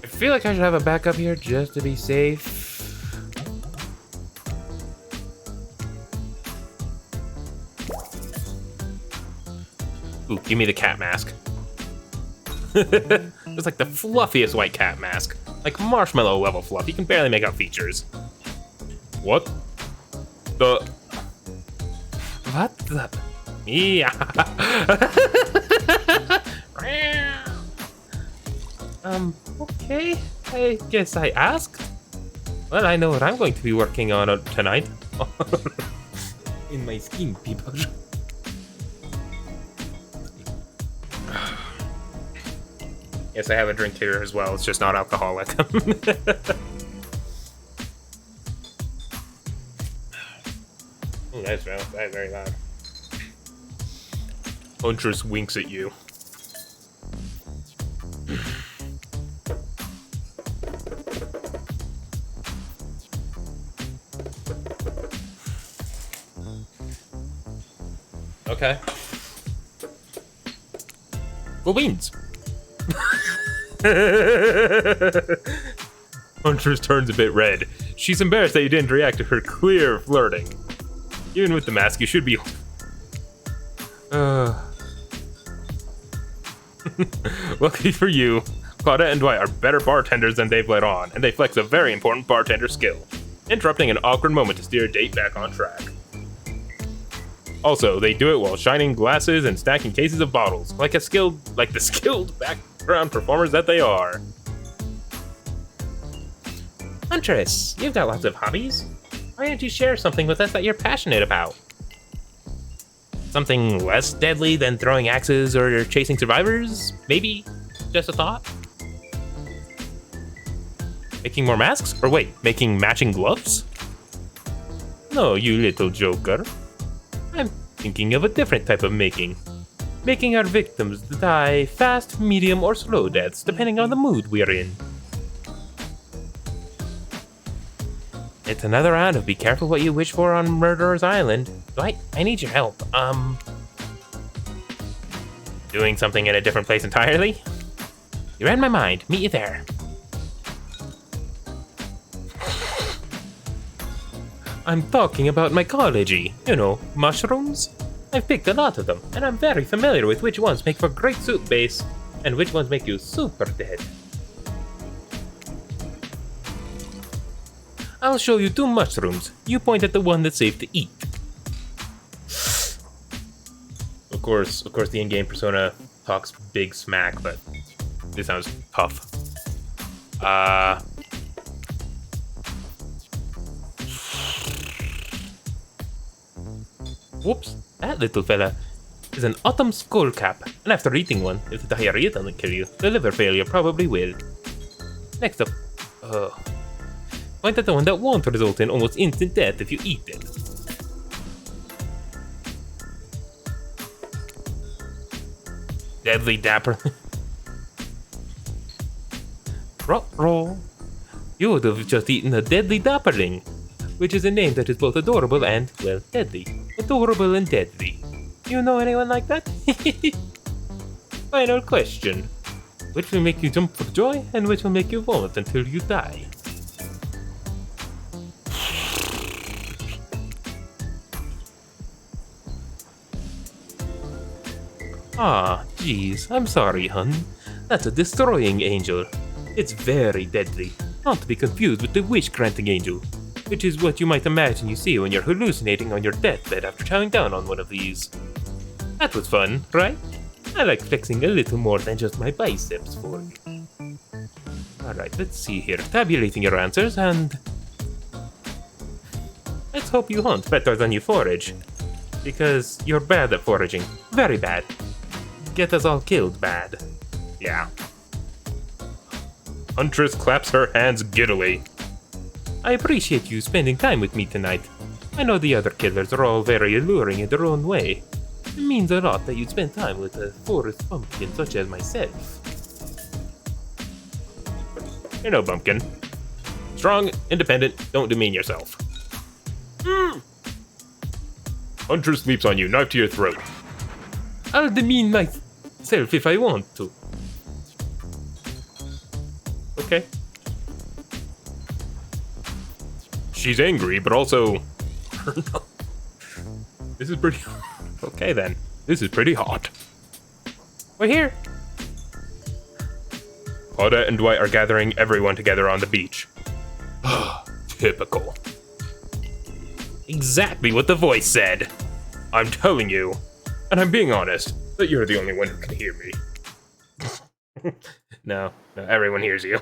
I feel like I should have a backup here just to be safe. Ooh, give me the cat mask. It's like the fluffiest white cat mask. Like marshmallow level fluff. You can barely make out features. What? The... What the? Yeah. Okay. I guess I asked. Well, I know what I'm going to be working on tonight. In my skin, people. Yes, I have a drink here as well. It's just not alcoholic. Ooh, that's very loud. Huntress winks at you. Okay. Cool beans. Huntress turns a bit red. She's embarrassed that you didn't react to her clear flirting. Even with the mask, you should be... Lucky for you, Claudette and Dwight are better bartenders than they've let on, and they flex a very important bartender skill, interrupting an awkward moment to steer a date back on track. Also, they do it while shining glasses and stacking cases of bottles, like the skilled background performers that they are. Huntress, you've got lots of hobbies. Why don't you share something with us that you're passionate about? Something less deadly than throwing axes or chasing survivors? Maybe? Just a thought? Making more masks? Or wait, making matching gloves? No, you little joker. I'm thinking of a different type of making. Making our victims die fast, medium, or slow deaths, depending on the mood we're in. It's another round of be careful what you wish for on Murderer's Island. Dwight, I need your help. Doing something in a different place entirely? You read my mind. Meet you there. I'm talking about mycology. You know, mushrooms? I've picked a lot of them, and I'm very familiar with which ones make for great soup base, and which ones make you super dead. I'll show you 2 mushrooms. You point at the one that's safe to eat. Of course, the in-game persona talks big smack, but this sounds tough. Whoops, that little fella is an autumn skullcap, and after eating one, if the diarrhea doesn't kill you, the liver failure probably will. Next up, point at the one that won't result in almost instant death if you eat it. Deadly Dapper. Roll. You would have just eaten a Deadly Dapperling, which is a name that is both adorable and, well, deadly. Adorable and deadly. You know anyone like that? Final question. Which will make you jump for joy, and which will make you vomit until you die? Ah, geez, I'm sorry, hun. That's a destroying angel. It's very deadly, not to be confused with the wish-granting angel, which is what you might imagine you see when you're hallucinating on your deathbed after chowing down on one of these. That was fun, right? I like flexing a little more than just my biceps for you. Alright, let's see here. Tabulating your answers, and let's hope you hunt better than you forage. Because you're bad at foraging. Very bad. Get us all killed bad. Yeah. Huntress claps her hands giddily. I appreciate you spending time with me tonight. I know the other killers are all very alluring in their own way. It means a lot that you'd spend time with a forest bumpkin such as myself. You know, Bumpkin. Strong, independent, don't demean yourself. Huntress leaps on you, knife to your throat. I'll demean myself if I want to. Okay. She's angry, but also... This is pretty... Okay then. This is pretty hot. We're here. Claudette and Dwight are gathering everyone together on the beach. Typical. Exactly what the voice said. I'm telling you, and I'm being honest, that you're the only one who can hear me. No, everyone hears you.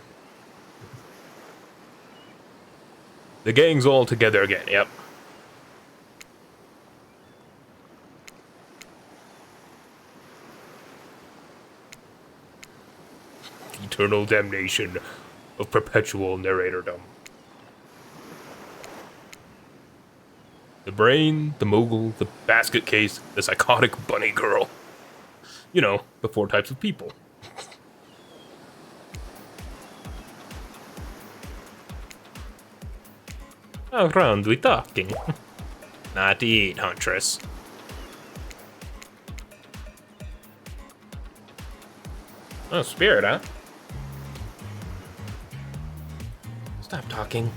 The gang's all together again, yep. Eternal damnation of perpetual narratordom. The brain, the mogul, the basket case, the psychotic bunny girl. You know, the 4 types of people. How round we talking? Not to eat, Huntress. Oh, spirit, huh? Stop talking.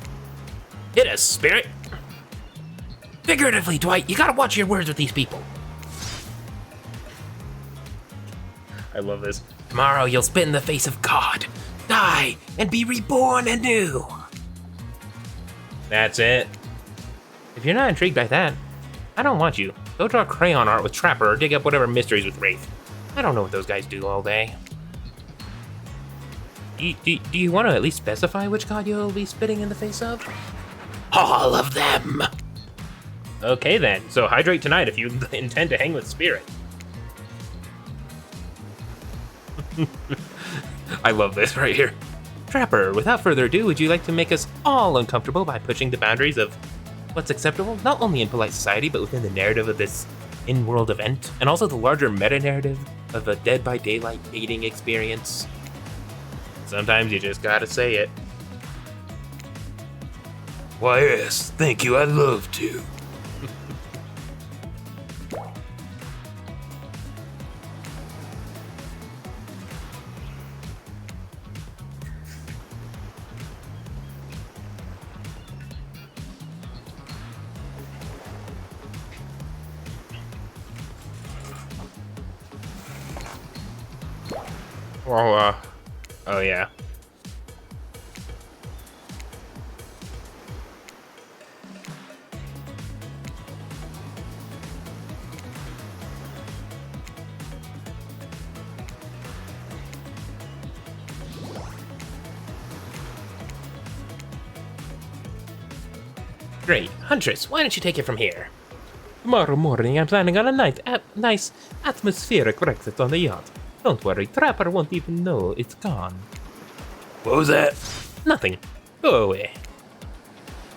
Hit us, spirit! Figuratively, Dwight, you gotta watch your words with these people. I love this. Tomorrow you'll spit in the face of God, die, and be reborn anew. That's it. If you're not intrigued by that, I don't want you. Go draw crayon art with Trapper or dig up whatever mysteries with Wraith. I don't know what those guys do all day. Do you want to at least specify which god you'll be spitting in the face of? All of them. Okay then, so hydrate tonight if you intend to hang with Spirit. I love this right here. Trapper, without further ado, would you like to make us all uncomfortable by pushing the boundaries of what's acceptable, not only in polite society, but within the narrative of this in-world event, and also the larger meta-narrative of a Dead by Daylight dating experience? Sometimes you just gotta say it. Why, yes, thank you, I'd love to. Oh yeah. Great. Huntress, why don't you take it from here? Tomorrow morning, I'm planning on a nice atmospheric breakfast on the yacht. Don't worry, Trapper won't even know it's gone. What was that? Nothing. Go away.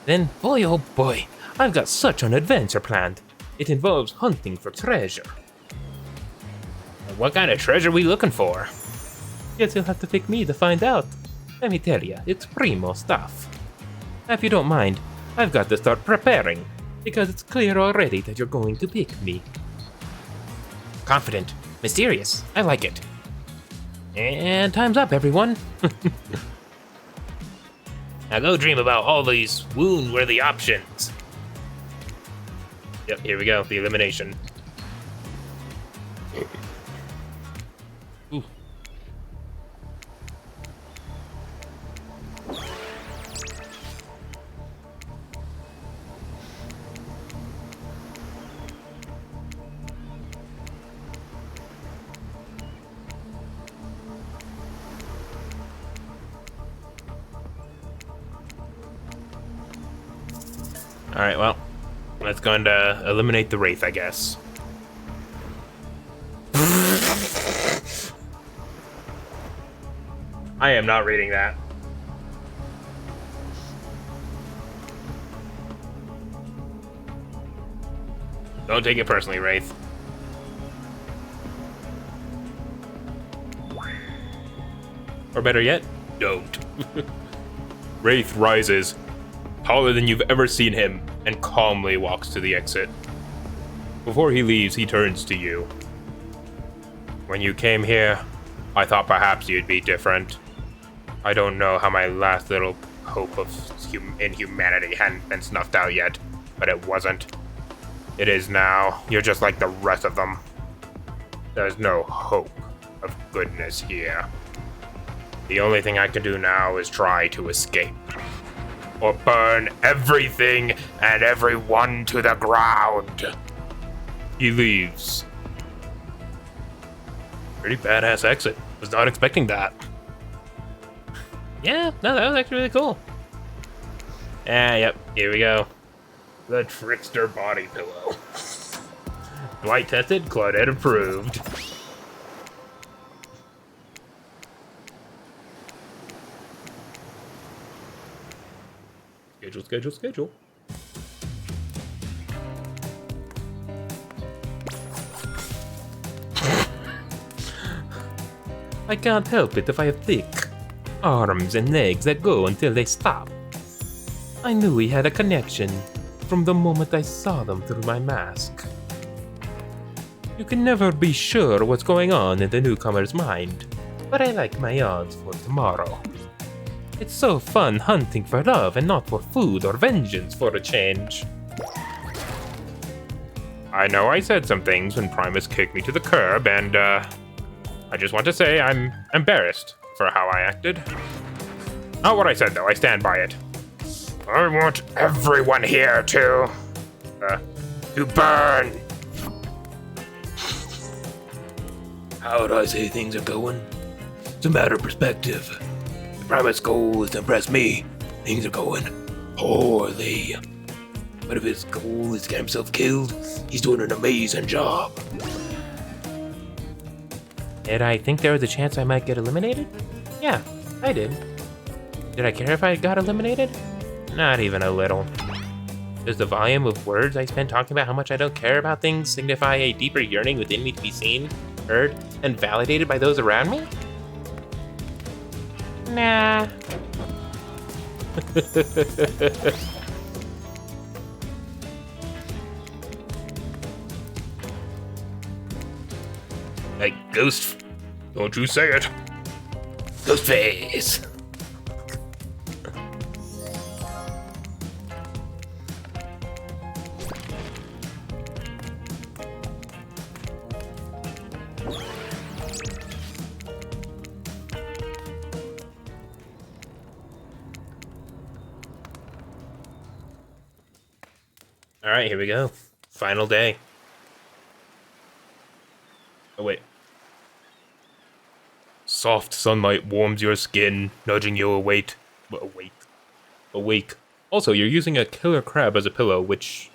Then, boy oh boy, I've got such an adventure planned. It involves hunting for treasure. What kind of treasure we looking for? Guess you'll have to pick me to find out. Let me tell ya, it's primo stuff. If you don't mind, I've got to start preparing, because it's clear already that you're going to pick me. Confident. Mysterious. I like it. And time's up, everyone. Now go dream about all these wound-worthy options. Yep, here we go, the elimination. Ooh. Alright, well, let's go and eliminate the Wraith, I guess. I am not reading that. Don't take it personally, Wraith. Or better yet, don't. Wraith rises, taller than you've ever seen him, and calmly walks to the exit. Before he leaves, he turns to you. When you came here, I thought perhaps you'd be different. I don't know how my last little hope of humanity hadn't been snuffed out yet, but it wasn't. It is now. You're just like the rest of them. There's no hope of goodness here. The only thing I can do now is try to escape. Or burn everything and everyone to the ground. He leaves. Pretty badass exit. Was not expecting that. Yeah, no, that was actually really cool. Yep, here we go. The Trickster Body Pillow. Dwight tested, Claudette approved. Schedule. I can't help it if I have thick arms and legs that go until they stop. I knew we had a connection from the moment I saw them through my mask. You can never be sure what's going on in the newcomer's mind, but I like my odds for tomorrow. It's so fun hunting for love and not for food or vengeance for a change. I know I said some things when Primus kicked me to the curb, and I just want to say I'm embarrassed for how I acted. Not what I said, though. I stand by it. I want everyone here to burn. How do I say things are going? It's a matter of perspective. The Primate's goal is to impress me. Things are going poorly. But if his goal is to get himself killed, he's doing an amazing job. Did I think there was a chance I might get eliminated? Yeah, I did. Did I care if I got eliminated? Not even a little. Does the volume of words I spent talking about how much I don't care about things signify a deeper yearning within me to be seen, heard, and validated by those around me? Nah. Hey, Ghost, don't you say it. Ghostface! Alright, here we go. Final day. Oh, wait. Soft sunlight warms your skin, nudging you awake. Also, you're using a killer crab as a pillow, which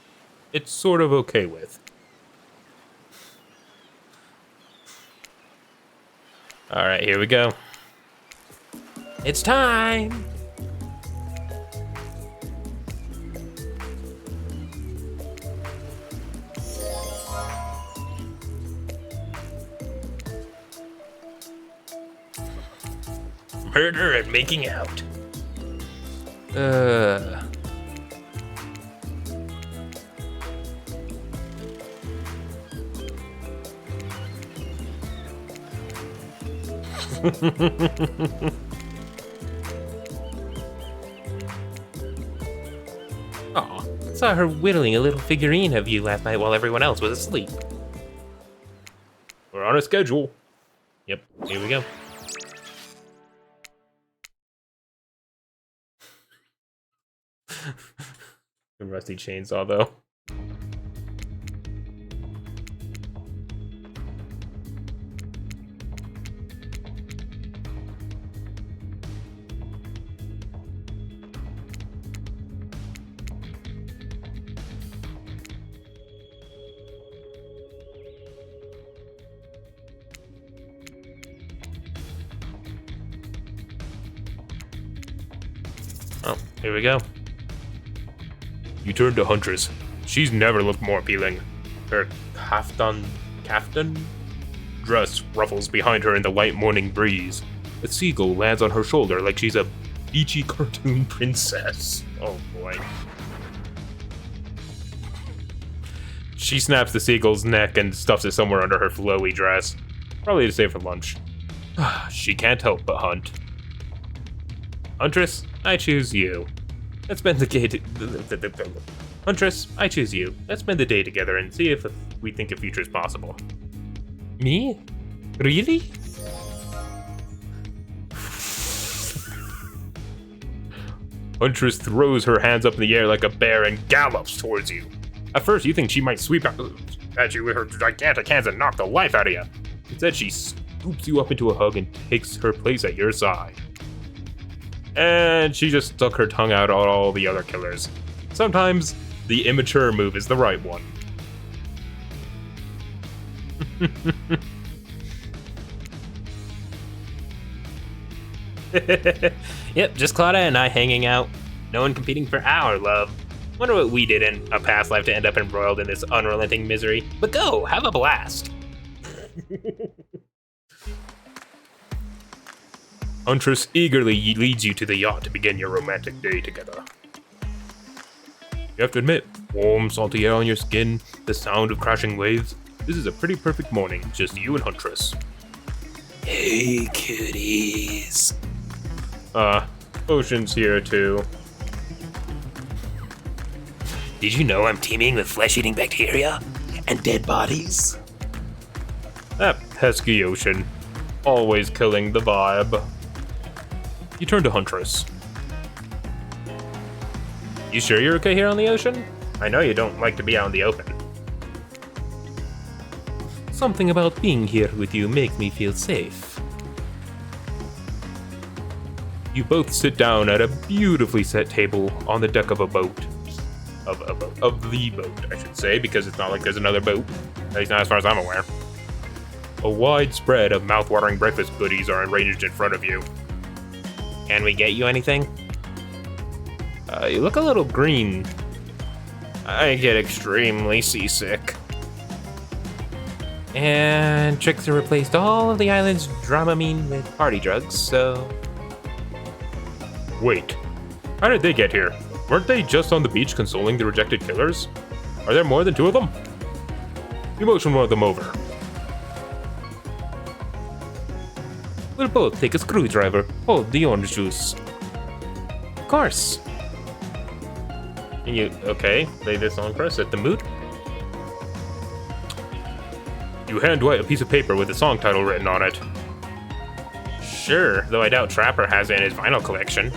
it's sort of okay with. Alright, here we go. It's time! Murder and making out. Aw, saw her whittling a little figurine of you last night while everyone else was asleep. We're on a schedule. Yep, here we go. The rusty chainsaw, though. Oh, here we go. You turn to Huntress. She's never looked more appealing. Her Kaftan? dress ruffles behind her in the light morning breeze. A seagull lands on her shoulder like she's a beachy cartoon princess. Oh boy. She snaps the seagull's neck and stuffs it somewhere under her flowy dress. Probably to save for lunch. She can't help but hunt. Huntress, I choose you. Let's spend the day Huntress, I choose you. Let's spend the day together and see if we think a future is possible. Me? Really? Huntress throws her hands up in the air like a bear and gallops towards you. At first, you think she might sweep at you with her gigantic hands and knock the life out of you. Instead, she scoops you up into a hug and takes her place at your side. And she just stuck her tongue out at all the other killers. Sometimes, the immature move is the right one. Yep, just Claudia and I hanging out. No one competing for our love. Wonder what we did in a past life to end up embroiled in this unrelenting misery. But go, have a blast. Huntress eagerly leads you to the yacht to begin your romantic day together. You have to admit, warm, salty air on your skin, the sound of crashing waves. This is a pretty perfect morning, just you and Huntress. Hey, kitties. Ocean's here too. Did you know I'm teeming with flesh-eating bacteria and dead bodies? That pesky ocean. always killing the vibe. You turn to Huntress. You sure you're okay here on the ocean? I know you don't like to be out in the open. Something about being here with you makes me feel safe. You both sit down at a beautifully set table on the deck of a boat. Of the boat, I should say, because it's not like there's another boat. At least not as far as I'm aware. A wide spread of mouth-watering breakfast goodies are arranged in front of you. Can we get you anything? You look a little green. I get extremely seasick. And Trickster replaced all of the island's Dramamine with party drugs, so... Wait, how did they get here? Weren't they just on the beach consoling the rejected killers? Are there more than 2 of them? You motion one of them over. We'll both take a screwdriver. Hold the orange juice. Of course. And you, okay, lay this on for us at the mood. You hand Dwight a piece of paper with the song title written on it. Sure, though I doubt Trapper has it in his vinyl collection.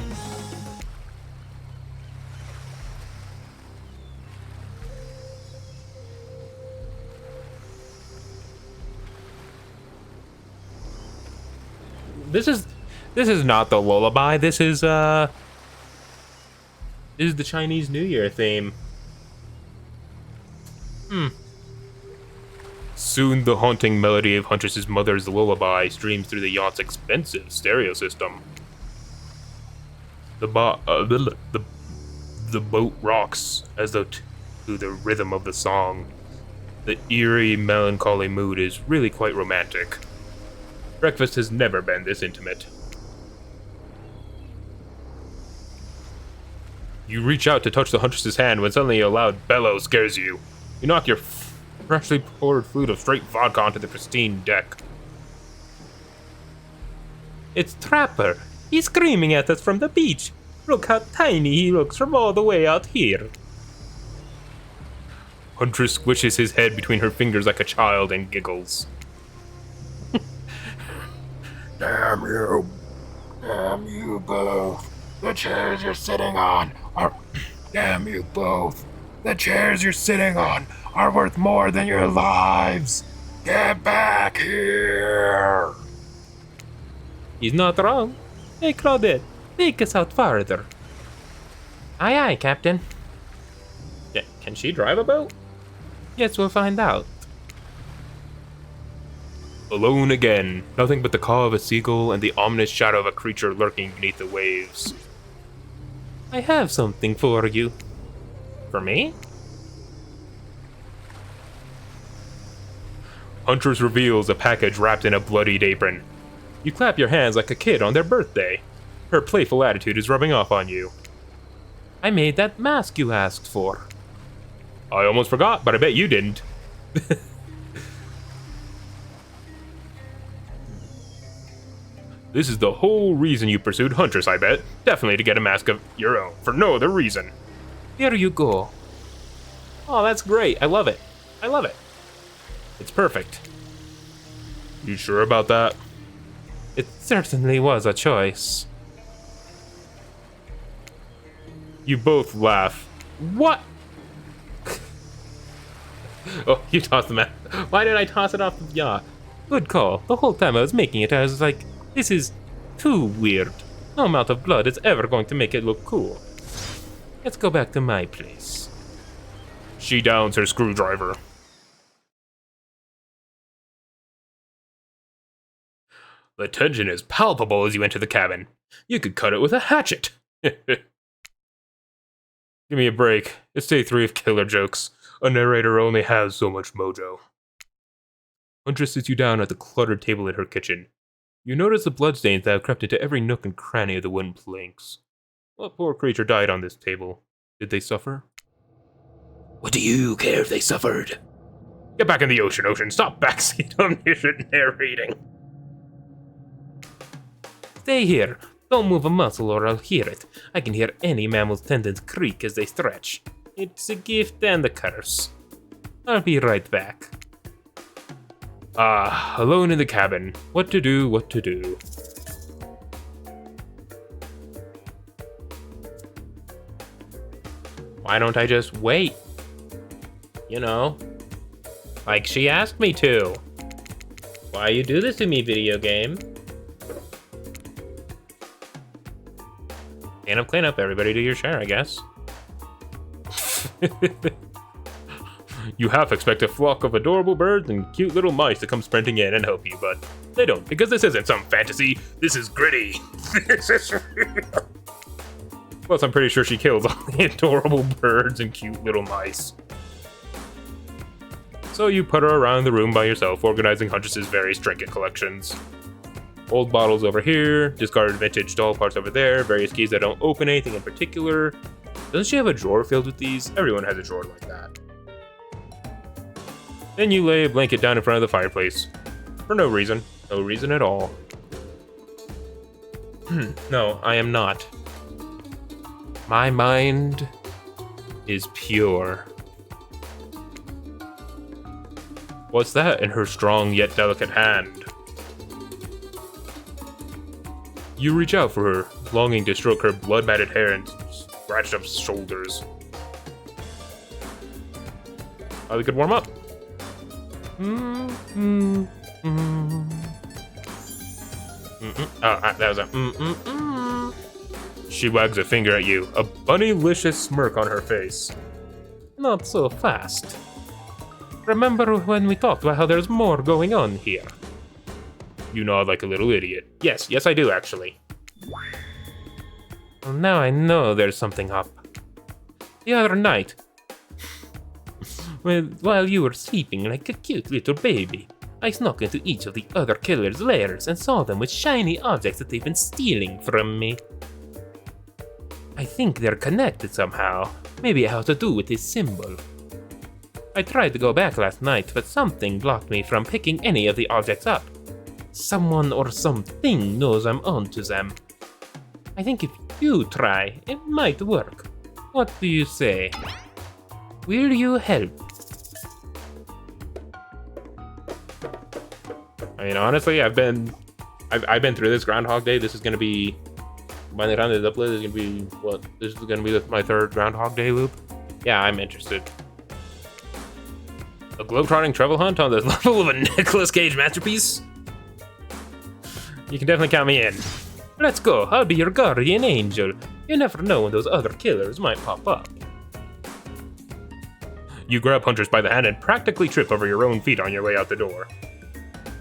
This is not the lullaby. This is the Chinese New Year theme. Soon the haunting melody of Huntress's mother's lullaby streams through the yacht's expensive stereo system. The boat rocks as though to the rhythm of the song. The eerie, melancholy mood is really quite romantic. Breakfast has never been this intimate. You reach out to touch the Huntress's hand when suddenly a loud bellow scares you. You knock your freshly poured flute of straight vodka onto the pristine deck. It's Trapper. He's screaming at us from the beach. Look how tiny he looks from all the way out here. Huntress squishes his head between her fingers like a child and giggles. Damn you. Damn you both. The chairs you're sitting on are... Damn you both. The chairs you're sitting on are worth more than your lives. Get back here. He's not wrong. Hey, Claudette, take us out farther. Aye, aye, Captain. Yeah, can she drive a boat? Yes, we'll find out. Alone again, nothing but the caw of a seagull and the ominous shadow of a creature lurking beneath the waves. I have something for you. For me? Huntress reveals a package wrapped in a bloodied apron. You clap your hands like a kid on their birthday. Her playful attitude is rubbing off on you. I made that mask you asked for. I almost forgot, but I bet you didn't. This is the whole reason you pursued Huntress, I bet. Definitely to get a mask of your own, for no other reason. Here you go. Oh, that's great. I love it. I love it. It's perfect. You sure about that? It certainly was a choice. You both laugh. What? Oh, you tossed the mask. Why did I toss it off the yacht? Good call. The whole time I was making it, I was like, this is too weird. No amount of blood is ever going to make it look cool. Let's go back to my place. She downs her screwdriver. The tension is palpable as you enter the cabin. You could cut it with a hatchet. Give me a break. It's day 3 of killer jokes. A narrator only has so much mojo. Huntress sits you down at the cluttered table in her kitchen. You notice the bloodstains that have crept into every nook and cranny of the wooden planks. What poor creature died on this table? Did they suffer? What do you care if they suffered? Get back in the ocean, Ocean. Stop backseat omniscient narrating. Stay here. Don't move a muscle or I'll hear it. I can hear any mammal's tendons creak as they stretch. It's a gift and a curse. I'll be right back. Alone in the cabin. What to do, what to do. Why don't I just wait? You know, like she asked me to. Why you do this to me, video game? Clean up, everybody do your share, I guess. You half expect a flock of adorable birds and cute little mice to come sprinting in and help you, but they don't, because this isn't some fantasy. This is gritty. This is real. Plus, I'm pretty sure she kills all the adorable birds and cute little mice. So you put her around the room by yourself, organizing Huntress's various trinket collections. Old bottles over here, discarded vintage doll parts over there, various keys that don't open anything in particular. Doesn't she have a drawer filled with these? Everyone has a drawer like that. Then you lay a blanket down in front of the fireplace. For no reason. No reason at all. No, I am not. My mind is pure. What's that in her strong yet delicate hand? You reach out for her, longing to stroke her blood-matted hair and scratched up shoulders. We could warm up. That was a She wags a finger at you, a bunnylicious smirk on her face. Not so fast. Remember when we talked about how there's more going on here? You nod like a little idiot. Yes, I do actually. Well, now I know there's something up. The other night, while you were sleeping like a cute little baby, I snuck into each of the other killers' lairs and saw them with shiny objects that they've been stealing from me. I think they're connected somehow. Maybe it has to do with this symbol. I tried to go back last night, but something blocked me from picking any of the objects up. Someone or something knows I'm onto them. I think if you try, it might work. What do you say? Will you help? I mean, honestly, I've been through this Groundhog Day. This is gonna be, by the time this is uploaded, this is gonna be what? This is gonna be my third Groundhog Day loop. Yeah, I'm interested. A globetrotting travel hunt on the level of a Nicolas Cage masterpiece? You can definitely count me in. Let's go, I'll be your guardian angel. You never know when those other killers might pop up. You grab Huntress by the hand and practically trip over your own feet on your way out the door.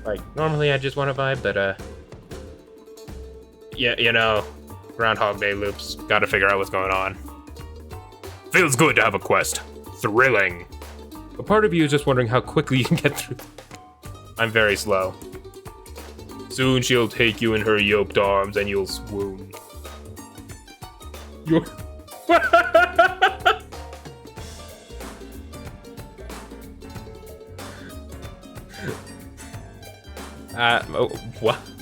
Like, normally I just want to vibe, but yeah, you know, Groundhog Day loops, gotta figure out what's going on. Feels good to have a quest. Thrilling. A part of you is just wondering how quickly you can get through. I'm very slow. Soon she'll take you in her yoked arms and you'll swoon. You're...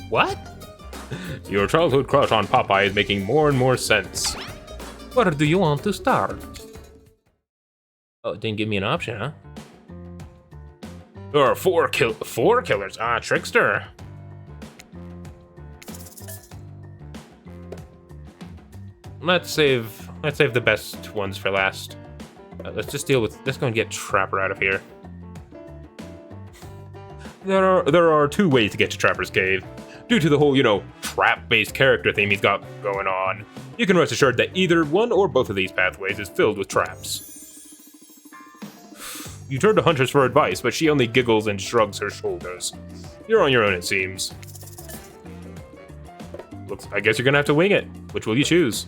What? Your childhood crush on Popeye is making more and more sense. Where do you want to start? Oh, it didn't give me an option, huh? There are four killers. Trickster. Let's save the best ones for last. Let's just deal with. Let's go and get Trapper out of here. There are two ways to get to Trapper's cave. Due to the whole, trap-based character theme he's got going on, you can rest assured that either one or both of these pathways is filled with traps. You turn to Huntress for advice, but she only giggles and shrugs her shoulders. You're on your own, it seems. I guess you're gonna have to wing it. Which will you choose?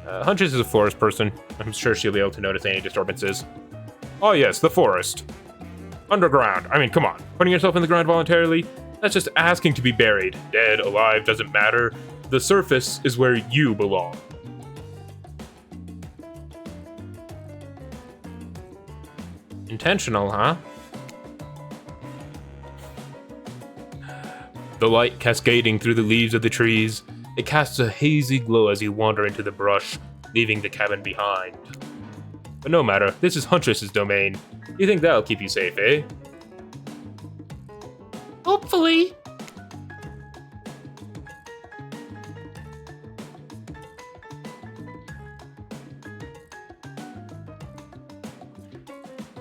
Huntress is a forest person. I'm sure she'll be able to notice any disturbances. Oh yes, the forest. Underground. I mean, come on. Putting yourself in the ground voluntarily? That's just asking to be buried. Dead, alive, doesn't matter. The surface is where you belong. Intentional, huh? The light cascading through the leaves of the trees, it casts a hazy glow as you wander into the brush, leaving the cabin behind. But no matter, this is Huntress's domain. You think that'll keep you safe, eh? Hopefully.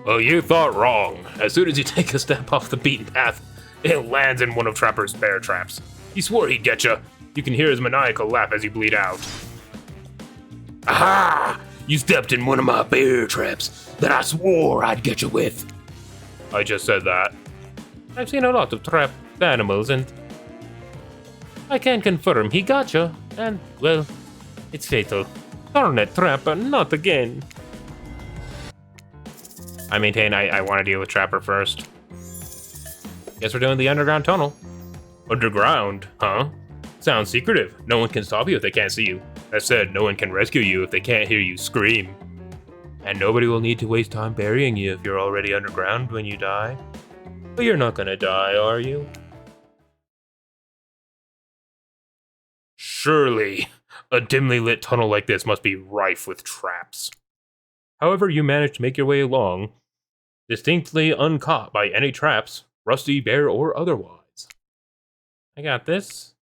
Well, you thought wrong. As soon as you take a step off the beaten path, it lands in one of Trapper's bear traps. He swore he'd get you. You can hear his maniacal laugh as you bleed out. Aha! You stepped in one of my bear traps that I swore I'd get you with. I just said that. I've seen a lot of trapped animals, and I can confirm he got you, and, well, it's fatal. Darn it, Trapper, not again. I maintain I want to deal with Trapper first. Guess we're doing the underground tunnel. Underground, huh? Sounds secretive. No one can stop you if they can't see you. That said, no one can rescue you if they can't hear you scream. And nobody will need to waste time burying you if you're already underground when you die. But you're not gonna die, are you? Surely, a dimly lit tunnel like this must be rife with traps. However, you manage to make your way along, distinctly uncaught by any traps, rusty, bear, or otherwise. I got this.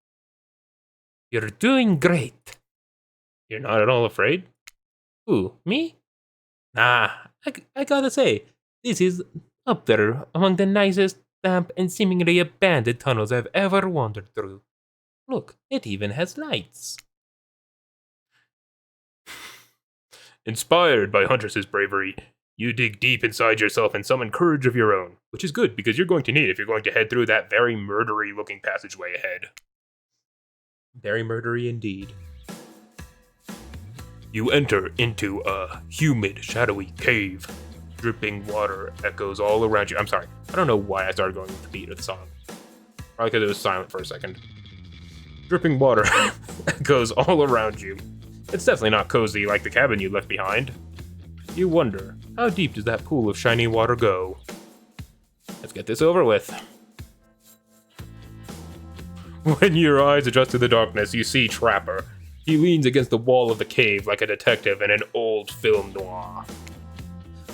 You're doing great. You're not at all afraid? Who, me? Nah, I gotta say, this is up there among the nicest, damp, and seemingly abandoned tunnels I've ever wandered through. Look, it even has lights. Inspired by Huntress's bravery, you dig deep inside yourself and summon courage of your own, which is good because you're going to need it if you're going to head through that very murdery looking passageway ahead. Very murdery indeed. You enter into a humid, shadowy cave. Dripping water echoes all around you. I'm sorry, I don't know why I started going with the beat of the song. Probably because it was silent for a second. Dripping water echoes all around you. It's definitely not cozy like the cabin you left behind. You wonder, how deep does that pool of shiny water go? Let's get this over with. When your eyes adjust to the darkness, you see Trapper. He leans against the wall of the cave like a detective in an old film noir.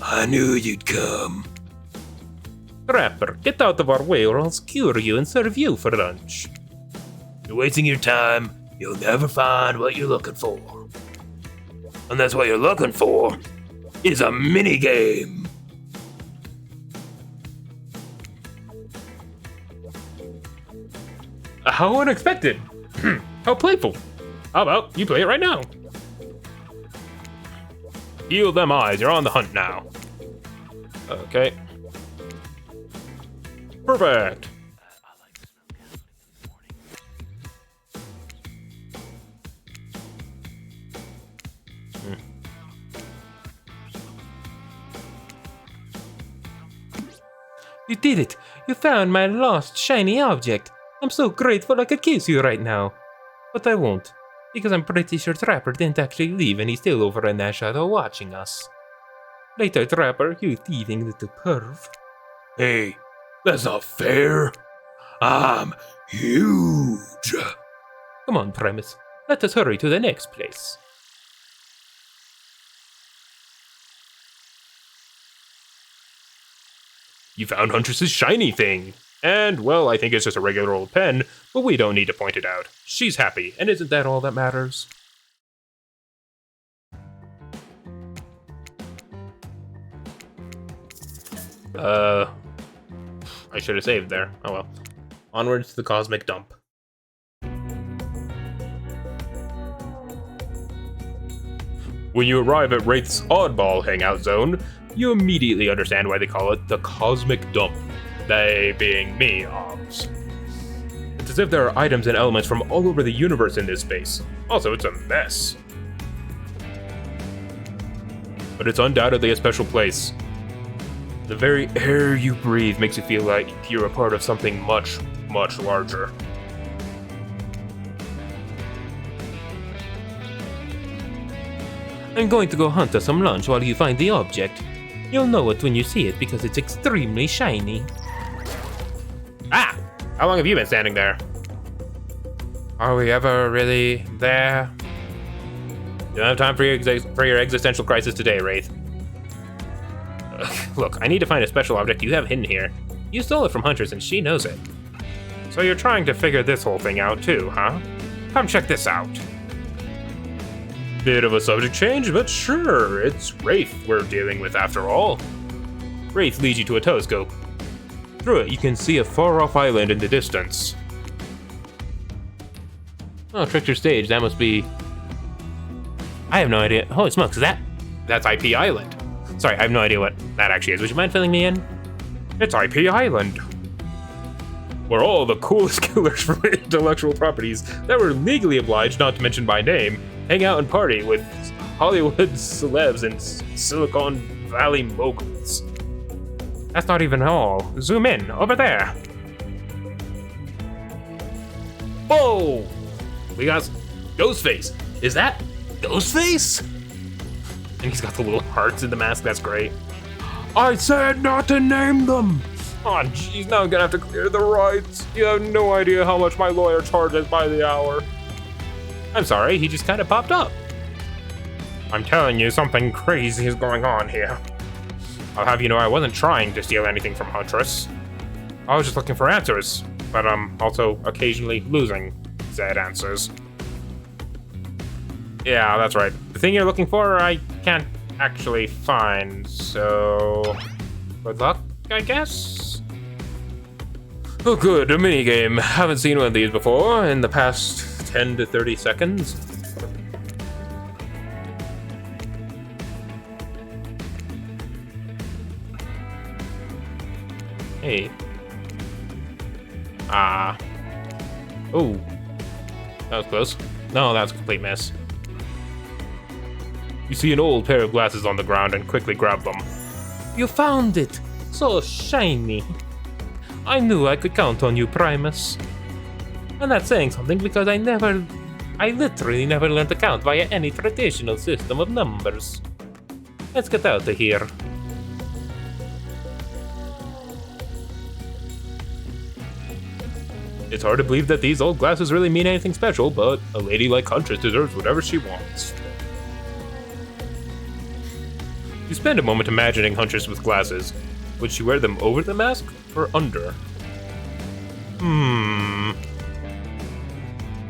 I knew you'd come. Trapper, get out of our way or I'll skewer you and serve you for lunch. You're wasting your time. You'll never find what you're looking for. And that's what you're looking for is a minigame. How unexpected. How playful. How about you play it right now? Heal them eyes, you're on the hunt now. Okay. Perfect. You did it! You found my lost shiny object! I'm so grateful I could kiss you right now. But I won't, because I'm pretty sure Trapper didn't actually leave and he's still over in that shadow watching us. Later, Trapper, you thieving little perv. Hey, that's not fair. I'm huge. Come on, Primus. Let us hurry to the next place. You found Huntress's shiny thing. And, well, I think it's just a regular old pen, but we don't need to point it out. She's happy, and isn't that all that matters? I should have saved there. Oh well. Onwards to the cosmic dump. When you arrive at Wraith's oddball hangout zone, you immediately understand why they call it the cosmic dump. They being me, obs. It's as if there are items and elements from all over the universe in this space. Also, it's a mess. But it's undoubtedly a special place. The very air you breathe makes you feel like you're a part of something much, much larger. I'm going to go hunt us some lunch while you find the object. You'll know it when you see it because it's extremely shiny. Ah! How long have you been standing there? Are we ever really there? Don't have time for your existential crisis today, Wraith. Look, I need to find a special object you have hidden here. You stole it from Huntress and she knows it. So you're trying to figure this whole thing out too, huh? Come check this out. Bit of a subject change, but sure, it's Wraith we're dealing with after all. Wraith leads you to a telescope. Through it, you can see a far-off island in the distance. Oh, Trickster Stage, that must be... I have no idea. Holy smokes, is that... That's IP Island. Sorry, I have no idea what that actually is. Would you mind filling me in? It's IP Island, where all the coolest killers from intellectual properties that were legally obliged not to mention by name hang out and party with Hollywood celebs and Silicon Valley moguls. That's not even all. Zoom in, over there. Whoa! We got Ghostface. Is that Ghostface? And he's got the little hearts in the mask, that's great. I said not to name them! Oh jeez, now I'm gonna have to clear the rights. You have no idea how much my lawyer charges by the hour. I'm sorry, he just kind of popped up. I'm telling you, something crazy is going on here. I'll have you know I wasn't trying to steal anything from Huntress. I was just looking for answers, but I'm also occasionally losing said answers. Yeah, that's right. The thing you're looking for, I can't actually find, so... good luck, I guess? Oh good, a minigame. Haven't seen one of these before in the past 10 to 30 seconds. Hey. Oh. That was close. No, that was a complete miss. You see an old pair of glasses on the ground and quickly grab them. You found it! So shiny! I knew I could count on you, Primus. And that's saying something because I literally never learned to count via any traditional system of numbers. Let's get out of here. It's hard to believe that these old glasses really mean anything special, but a lady like Huntress deserves whatever she wants. You spend a moment imagining Huntress with glasses. Would she wear them over the mask or under?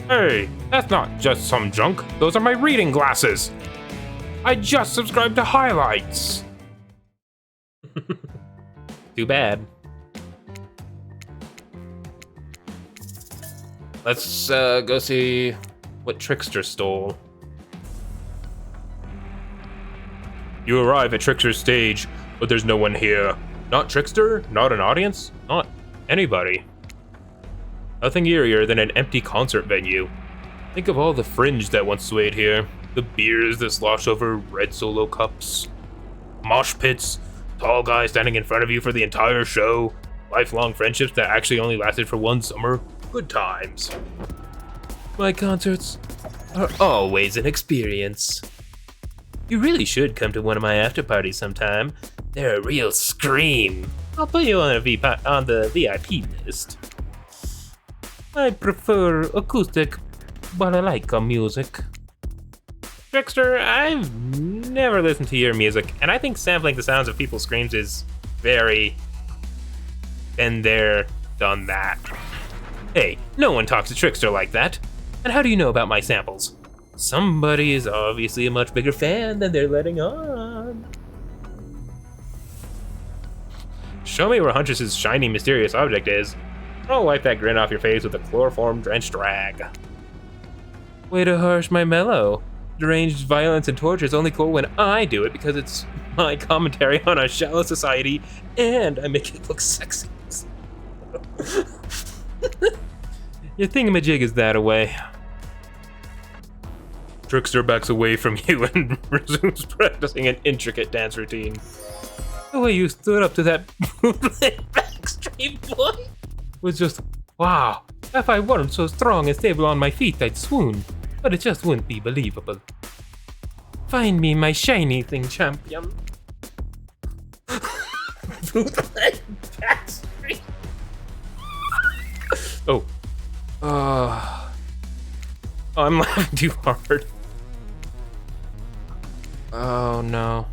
Hey, that's not just some junk. Those are my reading glasses. I just subscribed to Highlights. Too bad. Let's go see what Trickster stole. You arrive at Trickster's stage, but there's no one here. Not Trickster, not an audience, not anybody. Nothing eerier than an empty concert venue. Think of all the fringe that once swayed here. The beers that slosh over red Solo cups. Mosh pits, tall guys standing in front of you for the entire show. Lifelong friendships that actually only lasted for one summer. Good times. My concerts are always an experience. You really should come to one of my after parties sometime. They're a real scream. I'll put you on the VIP list. I prefer acoustic, balalaika music. Trickster, I've never listened to your music, and I think sampling the sounds of people's screams is very... been there, done that. Hey, no one talks to Trickster like that. And how do you know about my samples? Somebody is obviously a much bigger fan than they're letting on. Show me where Huntress's shiny, mysterious object is. I'll wipe that grin off your face with a chloroform-drenched rag. Way to harsh my mellow. Deranged violence and torture is only cool when I do it because it's my commentary on a shallow society and I make it look sexy. Your thingamajig is that away. Trickster backs away from you and resumes practicing an intricate dance routine. The way you stood up to that Backstreet Boy was just, wow. If I weren't so strong and stable on my feet, I'd swoon. But it just wouldn't be believable. Find me my shiny thing, champion. Backstreet. Oh. I'm laughing too hard. Oh no.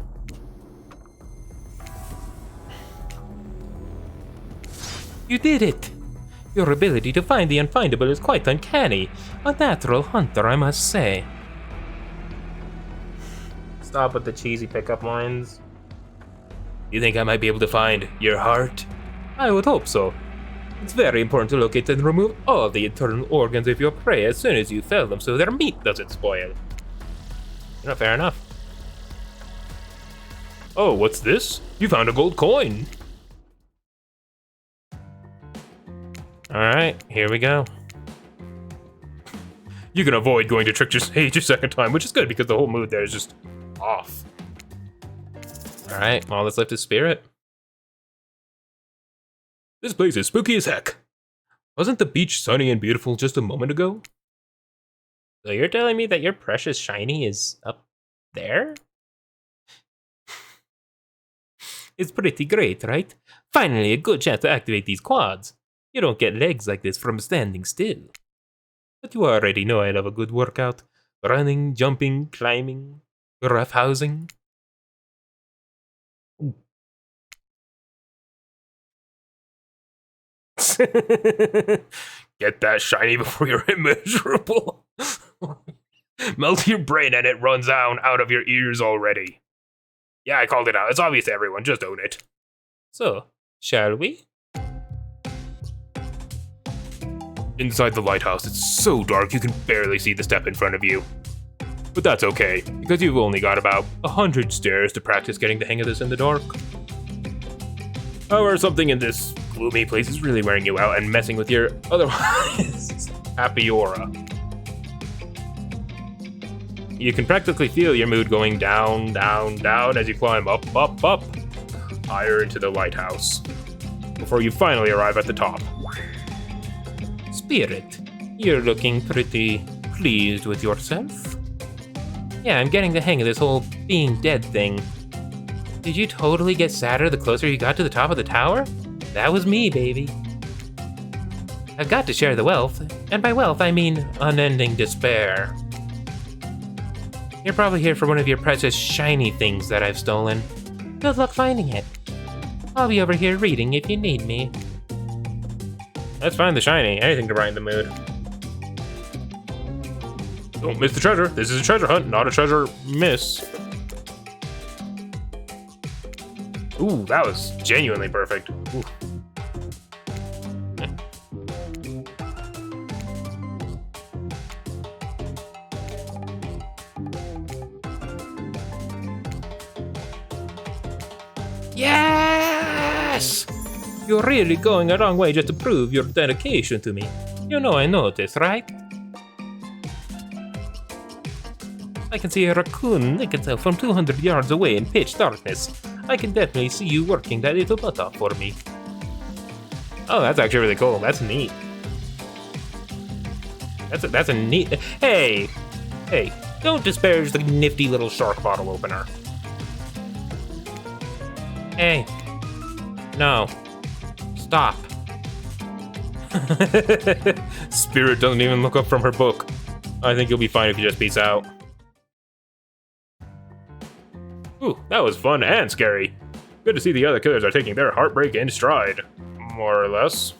You did it! Your ability to find the unfindable is quite uncanny. A natural hunter, I must say. Stop with the cheesy pickup lines. You think I might be able to find your heart? I would hope so. It's very important to locate and remove all the internal organs of your prey as soon as you fell them so their meat doesn't spoil. No, fair enough. Oh, what's this? You found a gold coin. Alright, here we go. You can avoid going to Trickster's Age a second time, which is good because the whole mood there is just off. Alright, all that's left is Spirit. This place is spooky as heck. Wasn't the beach sunny and beautiful just a moment ago? So you're telling me that your precious shiny is up there? It's pretty great, right? Finally, a good chance to activate these quads. You don't get legs like this from standing still. But you already know I love a good workout. Running, jumping, climbing, roughhousing. Get that shiny before you're immeasurable. Melt your brain and it runs down out of your ears already. Yeah, I called it out. It's obvious to everyone. Just own it. So, shall we? Inside the lighthouse, it's so dark you can barely see the step in front of you. But that's okay, because you've only got about 100 stairs to practice getting the hang of this in the dark. However, something in this gloomy place is really wearing you out and messing with your otherwise happy aura. You can practically feel your mood going down, down, down as you climb up, up, up, higher into the lighthouse, before you finally arrive at the top. Spirit, you're looking pretty pleased with yourself. Yeah, I'm getting the hang of this whole being dead thing. Did you totally get sadder the closer you got to the top of the tower? That was me, baby. I've got to share the wealth, and by wealth I mean unending despair. You're probably here for one of your precious shiny things that I've stolen. Good luck finding it. I'll be over here reading if you need me. Let's find the shiny. Anything to brighten the mood. Don't miss the treasure. This is a treasure hunt, not a treasure miss. Ooh, that was genuinely perfect. Ooh. Yes! You're really going a long way just to prove your dedication to me. You know I noticed, right? I can see a raccoon lick itself from 200 yards away in pitch darkness. I can definitely see you working that little butt off for me. Oh, that's actually really cool. That's neat. That's a neat... Hey! Hey, don't disparage the nifty little shark bottle opener. Hey. No. Stop. Spirit doesn't even look up from her book. I think you'll be fine if you just peace out. Ooh, that was fun and scary. Good to see the other killers are taking their heartbreak in stride, more or less.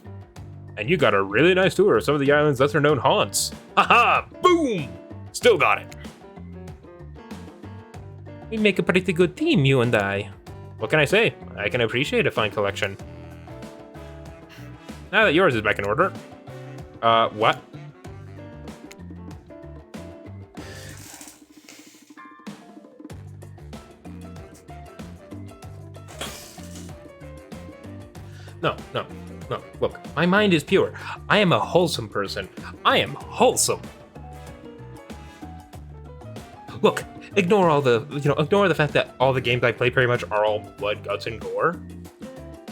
And you got a really nice tour of some of the island's lesser-known haunts. Haha! Boom! Still got it. We make a pretty good team, you and I. What can I say? I can appreciate a fine collection. Now that yours is back in order. What? No. Look, my mind is pure. I am a wholesome person. I am wholesome. Look, ignore the fact that all the games I play pretty much are all blood, guts, and gore.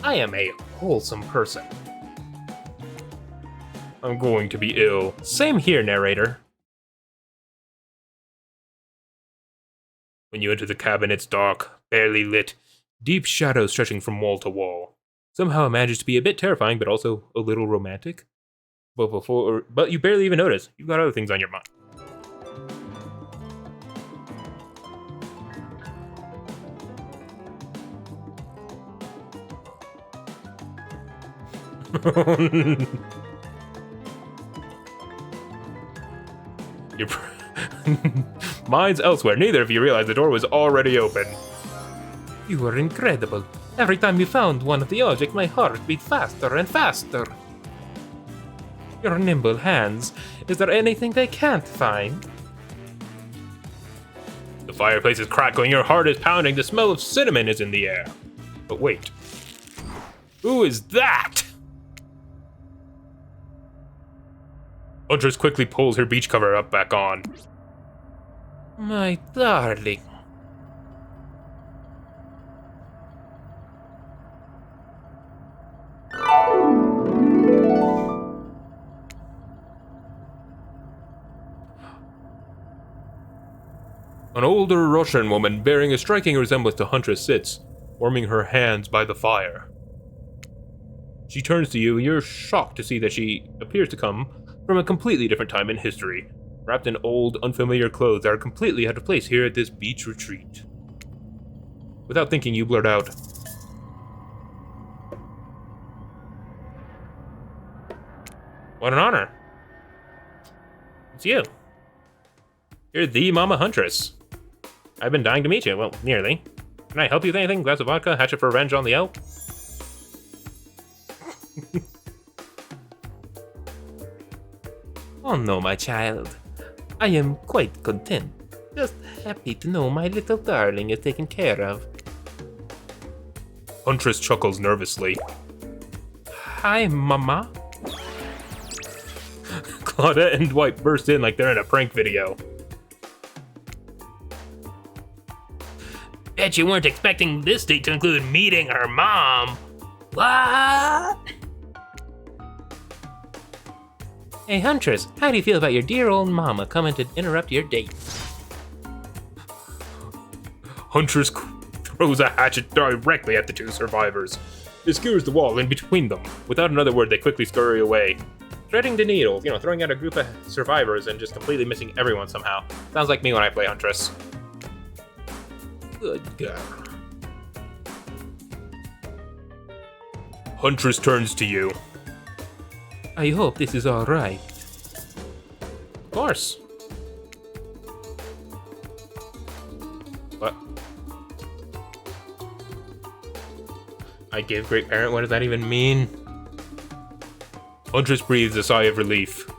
I am a wholesome person. I'm going to be ill. Same here, narrator. When you enter the cabin, it's dark, barely lit, deep shadows stretching from wall to wall. Somehow it manages to be a bit terrifying, but also a little romantic. But you barely even notice. You've got other things on your mind. Mine's elsewhere. Neither of you realized the door was already open. You were incredible. Every time you found one of the objects, my heart beat faster and faster. Your nimble hands. Is there anything they can't find? The fireplace is crackling, your heart is pounding, the smell of cinnamon is in the air. But wait. Who is that? Huntress quickly pulls her beach cover up back on. My darling. An older Russian woman bearing a striking resemblance to Huntress sits, warming her hands by the fire. She turns to you and you're shocked to see that she appears to come from a completely different time in history, wrapped in old, unfamiliar clothes that are completely out of place here at this beach retreat. Without thinking, you blurt out, "What an honor. It's you. You're the Mama Huntress. I've been dying to meet you. Well, nearly. Can I help you with anything? Glass of vodka? Hatchet for revenge on the elk?" Oh no, my child. I am quite content. Just happy to know my little darling is taken care of. Huntress chuckles nervously. Hi, Mama. Claudette and Dwight burst in like they're in a prank video. Bet you weren't expecting this date to include meeting her mom. What? Hey, Huntress, how do you feel about your dear old mama coming to interrupt your date? Huntress throws a hatchet directly at the two survivors. It skewers the wall in between them. Without another word, they quickly scurry away. Threading the needle, throwing out a group of survivors and just completely missing everyone somehow. Sounds like me when I play Huntress. Good girl. Huntress turns to you. I hope this is alright. Of course. What? I give great parent, what does that even mean? Huntress breathes a sigh of relief.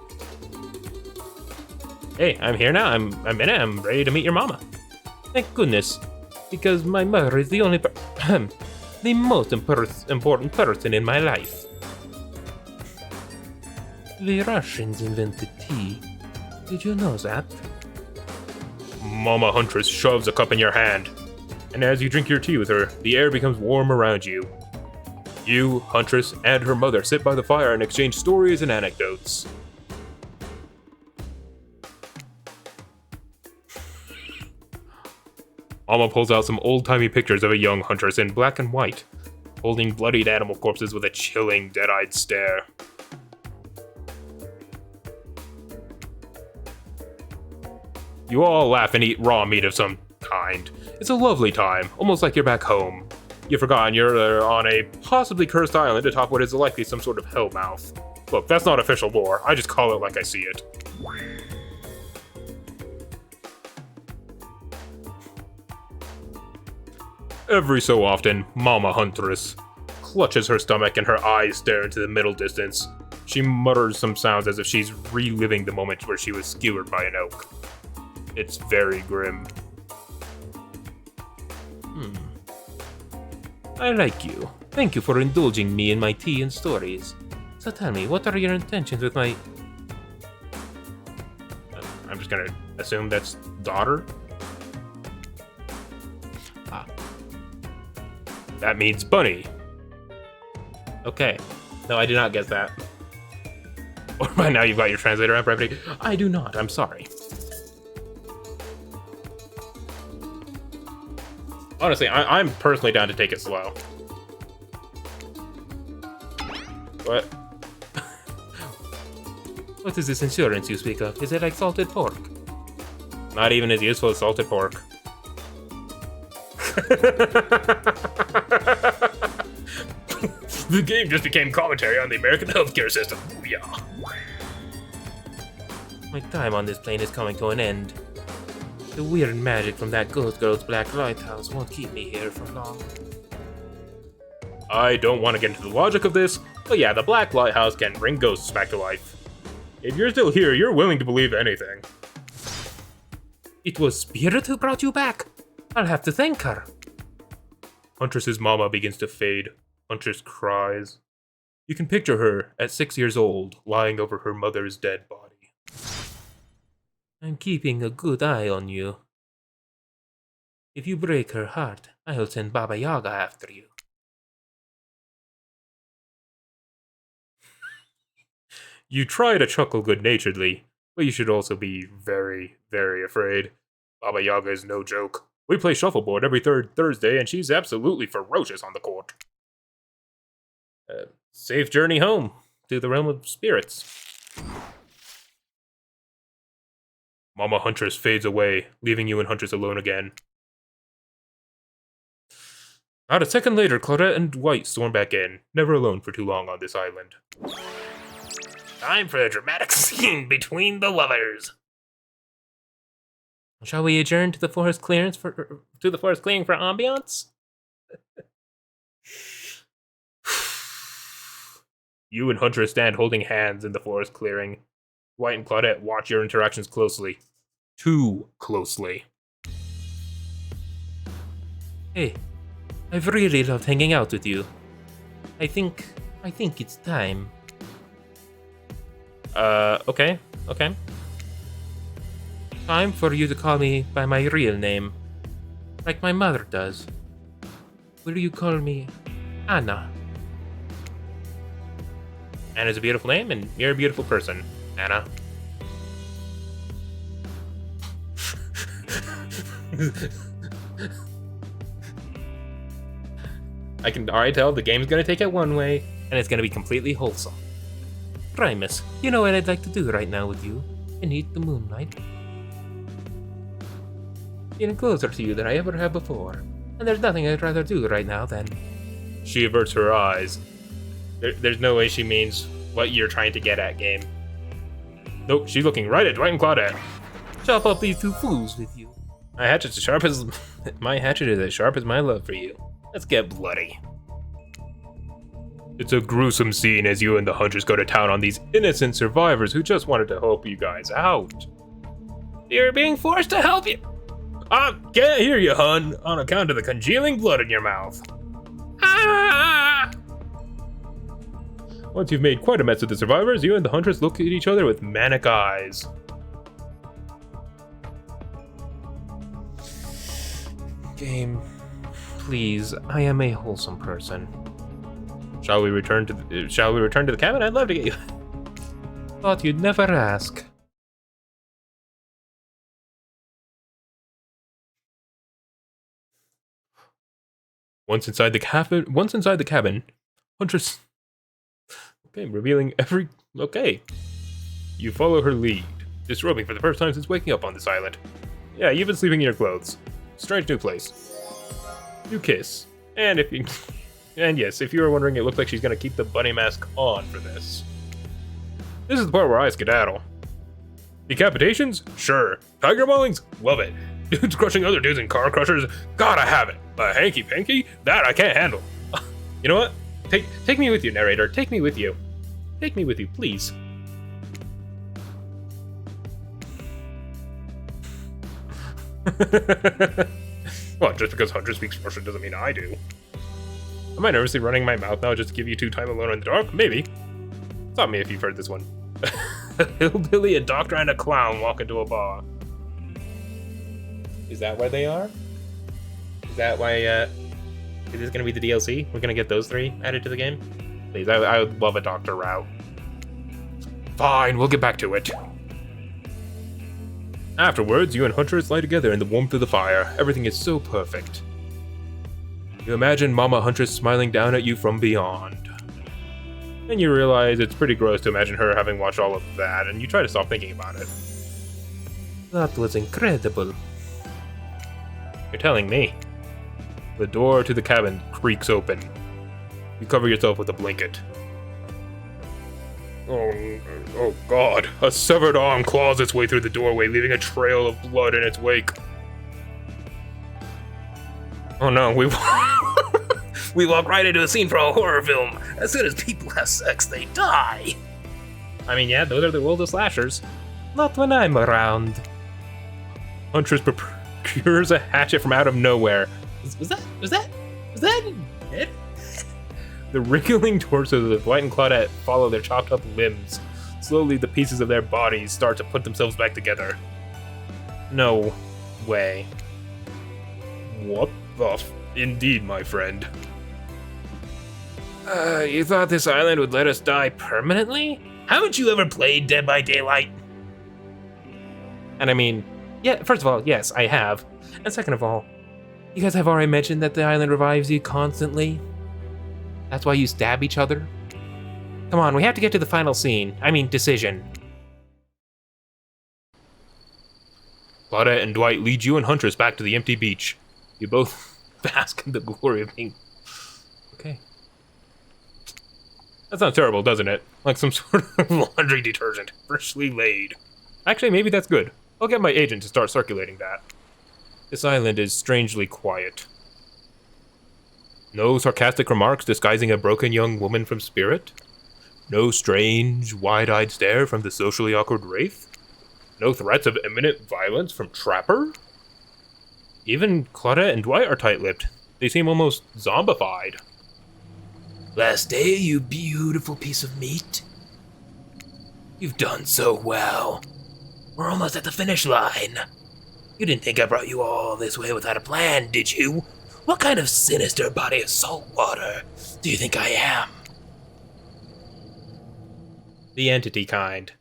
Hey, I'm here now. I'm in it. I'm ready to meet your mama. Thank goodness, because my mother is the only the most important person in my life. The Russians invented tea. Did you know that? Mama Huntress shoves a cup in your hand, and as you drink your tea with her, the air becomes warm around you. You, Huntress, and her mother sit by the fire and exchange stories and anecdotes. Mama pulls out some old-timey pictures of a young Huntress in black and white, holding bloodied animal corpses with a chilling, dead-eyed stare. You all laugh and eat raw meat of some kind. It's a lovely time, almost like you're back home. You've forgotten you're on a possibly cursed island atop what is likely some sort of hellmouth. Look, that's not official lore, I just call it like I see it. Every so often, Mama Huntress clutches her stomach and her eyes stare into the middle distance. She mutters some sounds as if she's reliving the moment where she was skewered by an oak. It's very grim. I like you. Thank you for indulging me in my tea and stories. So tell me, what are your intentions with my... I'm just gonna assume that's daughter? Ah. That means bunny. Okay. No, I did not get that. Or by now you've got your translator app ready. I do not, I'm sorry. Honestly, I'm personally down to take it slow. What? What is this insurance you speak of? Is it like salted pork? Not even as useful as salted pork. The game just became commentary on the American healthcare system. Booyah. My time on this plane is coming to an end. The weird magic from that ghost girl's black lighthouse won't keep me here for long. I don't want to get into the logic of this, but yeah, the Black Lighthouse can bring ghosts back to life. If you're still here, you're willing to believe anything. It was Spirit who brought you back. I'll have to thank her. Huntress's mama begins to fade. Huntress cries. You can picture her at 6 years old, lying over her mother's dead body. I'm keeping a good eye on you. If you break her heart, I'll send Baba Yaga after you. You try to chuckle good-naturedly, but you should also be very, very afraid. Baba Yaga is no joke. We play shuffleboard every third Thursday, and she's absolutely ferocious on the court. Safe journey home to the realm of spirits. Mama Huntress fades away, leaving you and Huntress alone again. Not a second later, Claudette and White storm back in, never alone for too long on this island. Time for a dramatic scene between the lovers. Shall we adjourn to the forest clearing for ambiance? You and Huntress stand holding hands in the forest clearing. White and Claudette watch your interactions closely. Too closely. Hey, I've really loved hanging out with you. I think it's time. Okay. Time for you to call me by my real name. Like my mother does. Will you call me Anna? Anna's a beautiful name, and you're a beautiful person, Anna. I can already tell the game's gonna take it one way, and it's gonna be completely wholesome. Primus, you know what I'd like to do right now with you? And eat the moonlight. Getting closer to you than I ever have before. And there's nothing I'd rather do right now than... She averts her eyes. There's no way she means what you're trying to get at, game. Nope, she's looking right at Dwight and Claudette. Chop up these two fools with you. My hatchet is as sharp as my love for you. Let's get bloody. It's a gruesome scene as you and the Huntress go to town on these innocent survivors who just wanted to help you guys out. You're being forced to help you. I can't hear you, hun, on account of the congealing blood in your mouth. Ah! Once you've made quite a mess of the survivors, you and the Huntress look at each other with manic eyes. Game, please, I am a wholesome person. Shall we return to the cabin? I'd love to get you. Thought you'd never ask. Once inside the cabin, Huntress. Okay, revealing every. Okay. You follow her lead, disrobing for the first time since waking up on this island. Yeah, you've been sleeping in your clothes. Strange new place. You kiss, and yes, if you were wondering, it looks like she's gonna keep the bunny mask on for this. This is the part where I skedaddle. Decapitations? Sure. Tiger maulings? Love it. Dudes crushing other dudes in car crushers? Gotta have it. A hanky panky? That I can't handle. You know what? Take me with you, narrator. Take me with you. Take me with you, please. Well, just because Hunter speaks Russian doesn't mean I do. Am I nervously running my mouth now just to give you 2 time alone in the dark? Maybe. Stop me if you've heard this one. A hillbilly, a doctor, and a clown walk into a bar. Is that where they are? Is that why, is this gonna be the DLC? We're gonna get those 3 added to the game? Please, I would love a doctor route. Fine, we'll get back to it. Afterwards, you and Huntress lie together in the warmth of the fire. Everything is so perfect. You imagine Mama Huntress smiling down at you from beyond. Then you realize it's pretty gross to imagine her having watched all of that, and you try to stop thinking about it. That was incredible. You're telling me. The door to the cabin creaks open. You cover yourself with a blanket. Oh God. A severed arm claws its way through the doorway, leaving a trail of blood in its wake. Oh no, we walk right into a scene from a horror film. As soon as people have sex, they die. I mean, yeah, those are the rules of slashers. Not when I'm around. Huntress procures a hatchet from out of nowhere. Was that it? The wriggling torsos of Dwight and Claudette follow their chopped up limbs. Slowly, the pieces of their bodies start to put themselves back together. No way. What the Indeed, my friend. You thought this island would let us die permanently? Haven't you ever played Dead by Daylight? And I mean, yeah, first of all, yes, I have. And second of all, you guys have already mentioned that the island revives you constantly. That's why you stab each other. Come on, we have to get to the final scene. I mean, decision. Claudette and Dwight lead you and Huntress back to the empty beach. You both bask in the glory of being... Okay. That sounds terrible, doesn't it? Like some sort of laundry detergent, freshly laid. Actually, maybe that's good. I'll get my agent to start circulating that. This island is strangely quiet. No sarcastic remarks disguising a broken young woman from Spirit? No strange, wide-eyed stare from the socially awkward Wraith? No threats of imminent violence from Trapper? Even Claudette and Dwight are tight-lipped. They seem almost zombified. Last day, you beautiful piece of meat. You've done so well. We're almost at the finish line. You didn't think I brought you all this way without a plan, did you? What kind of sinister body of salt water do you think I am? The entity kind.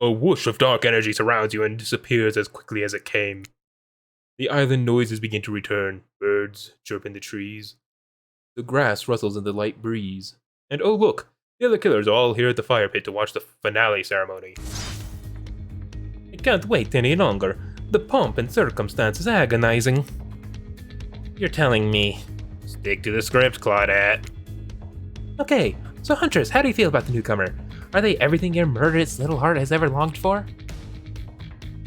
A whoosh of dark energy surrounds you and disappears as quickly as it came. The island noises begin to return. Birds chirp in the trees. The grass rustles in the light breeze. And oh look, the other killers are all here at the fire pit to watch the finale ceremony. I can't wait any longer. The pomp and circumstance is agonizing. You're telling me. Stick to the script, Claudette. Okay, so Huntress, how do you feel about the newcomer? Are they everything your murderous little heart has ever longed for?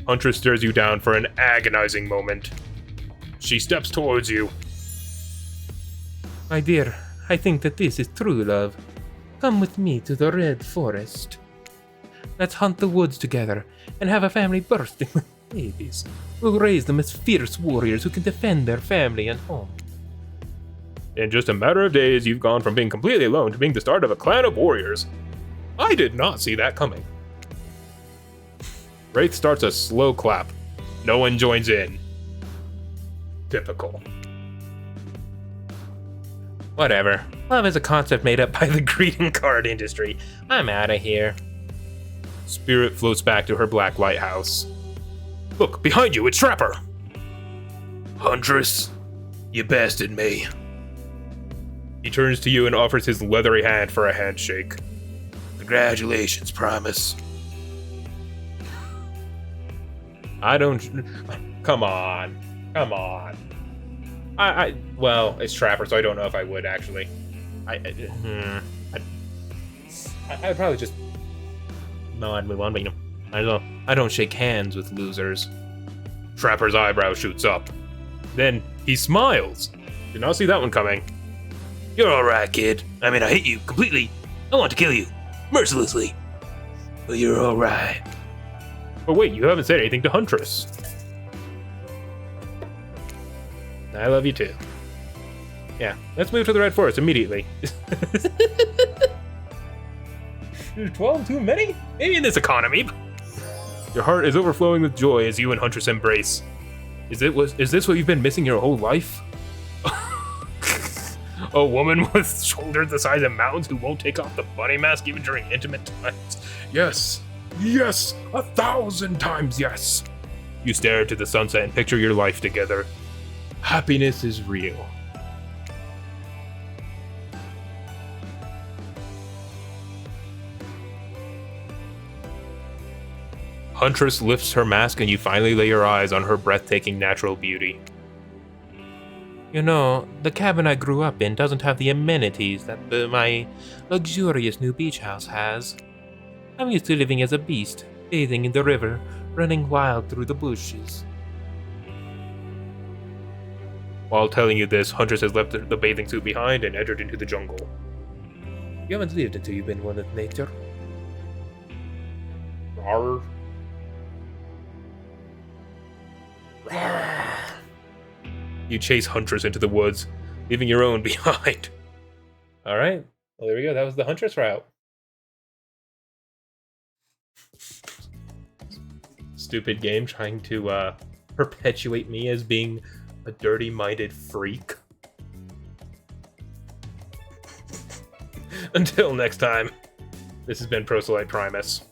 Huntress stares you down for an agonizing moment. She steps towards you. My dear, I think that this is true love. Come with me to the Red Forest. Let's hunt the woods together and have a family bursting with babies. We'll raise them as fierce warriors who can defend their family and home. In just a matter of days, you've gone from being completely alone to being the start of a clan of warriors. I did not see that coming. Wraith starts a slow clap. No one joins in. Typical. Whatever. Love is a concept made up by the greeting card industry. I'm out of here. Spirit floats back to her black lighthouse. Look, behind you, it's Trapper! Huntress, you bested me. He turns to you and offers his leathery hand for a handshake. Congratulations, Primus. Come on. Well, it's Trapper, so I don't know if I would actually. I'd probably just. No, I'd move on, but I don't shake hands with losers. Trapper's eyebrow shoots up. Then he smiles. Did not see that one coming. You're alright, kid. I mean, I hate you completely. I want to kill you. Mercilessly. But you're alright. But wait, you haven't said anything to Huntress. I love you too. Yeah, let's move to the Red Forest immediately. Is 12 too many? Maybe in this economy. Your heart is overflowing with joy as you and Huntress embrace. Is this what you've been missing your whole life? A woman with shoulders the size of mountains who won't take off the bunny mask even during intimate times. Yes, 1,000 times yes. You stare into the sunset and picture your life together. Happiness is real. Huntress lifts her mask and you finally lay your eyes on her breathtaking natural beauty. You know, the cabin I grew up in doesn't have the amenities that my luxurious new beach house has. I'm used to living as a beast, bathing in the river, running wild through the bushes. While telling you this, Huntress has left the bathing suit behind and entered into the jungle. You haven't lived until you've been one with nature. Rawr. Rawr. You chase Huntress into the woods, leaving your own behind. Alright, well there we go, that was the Huntress route. Stupid game trying to perpetuate me as being a dirty-minded freak. Until next time, this has been Proselyte Primus.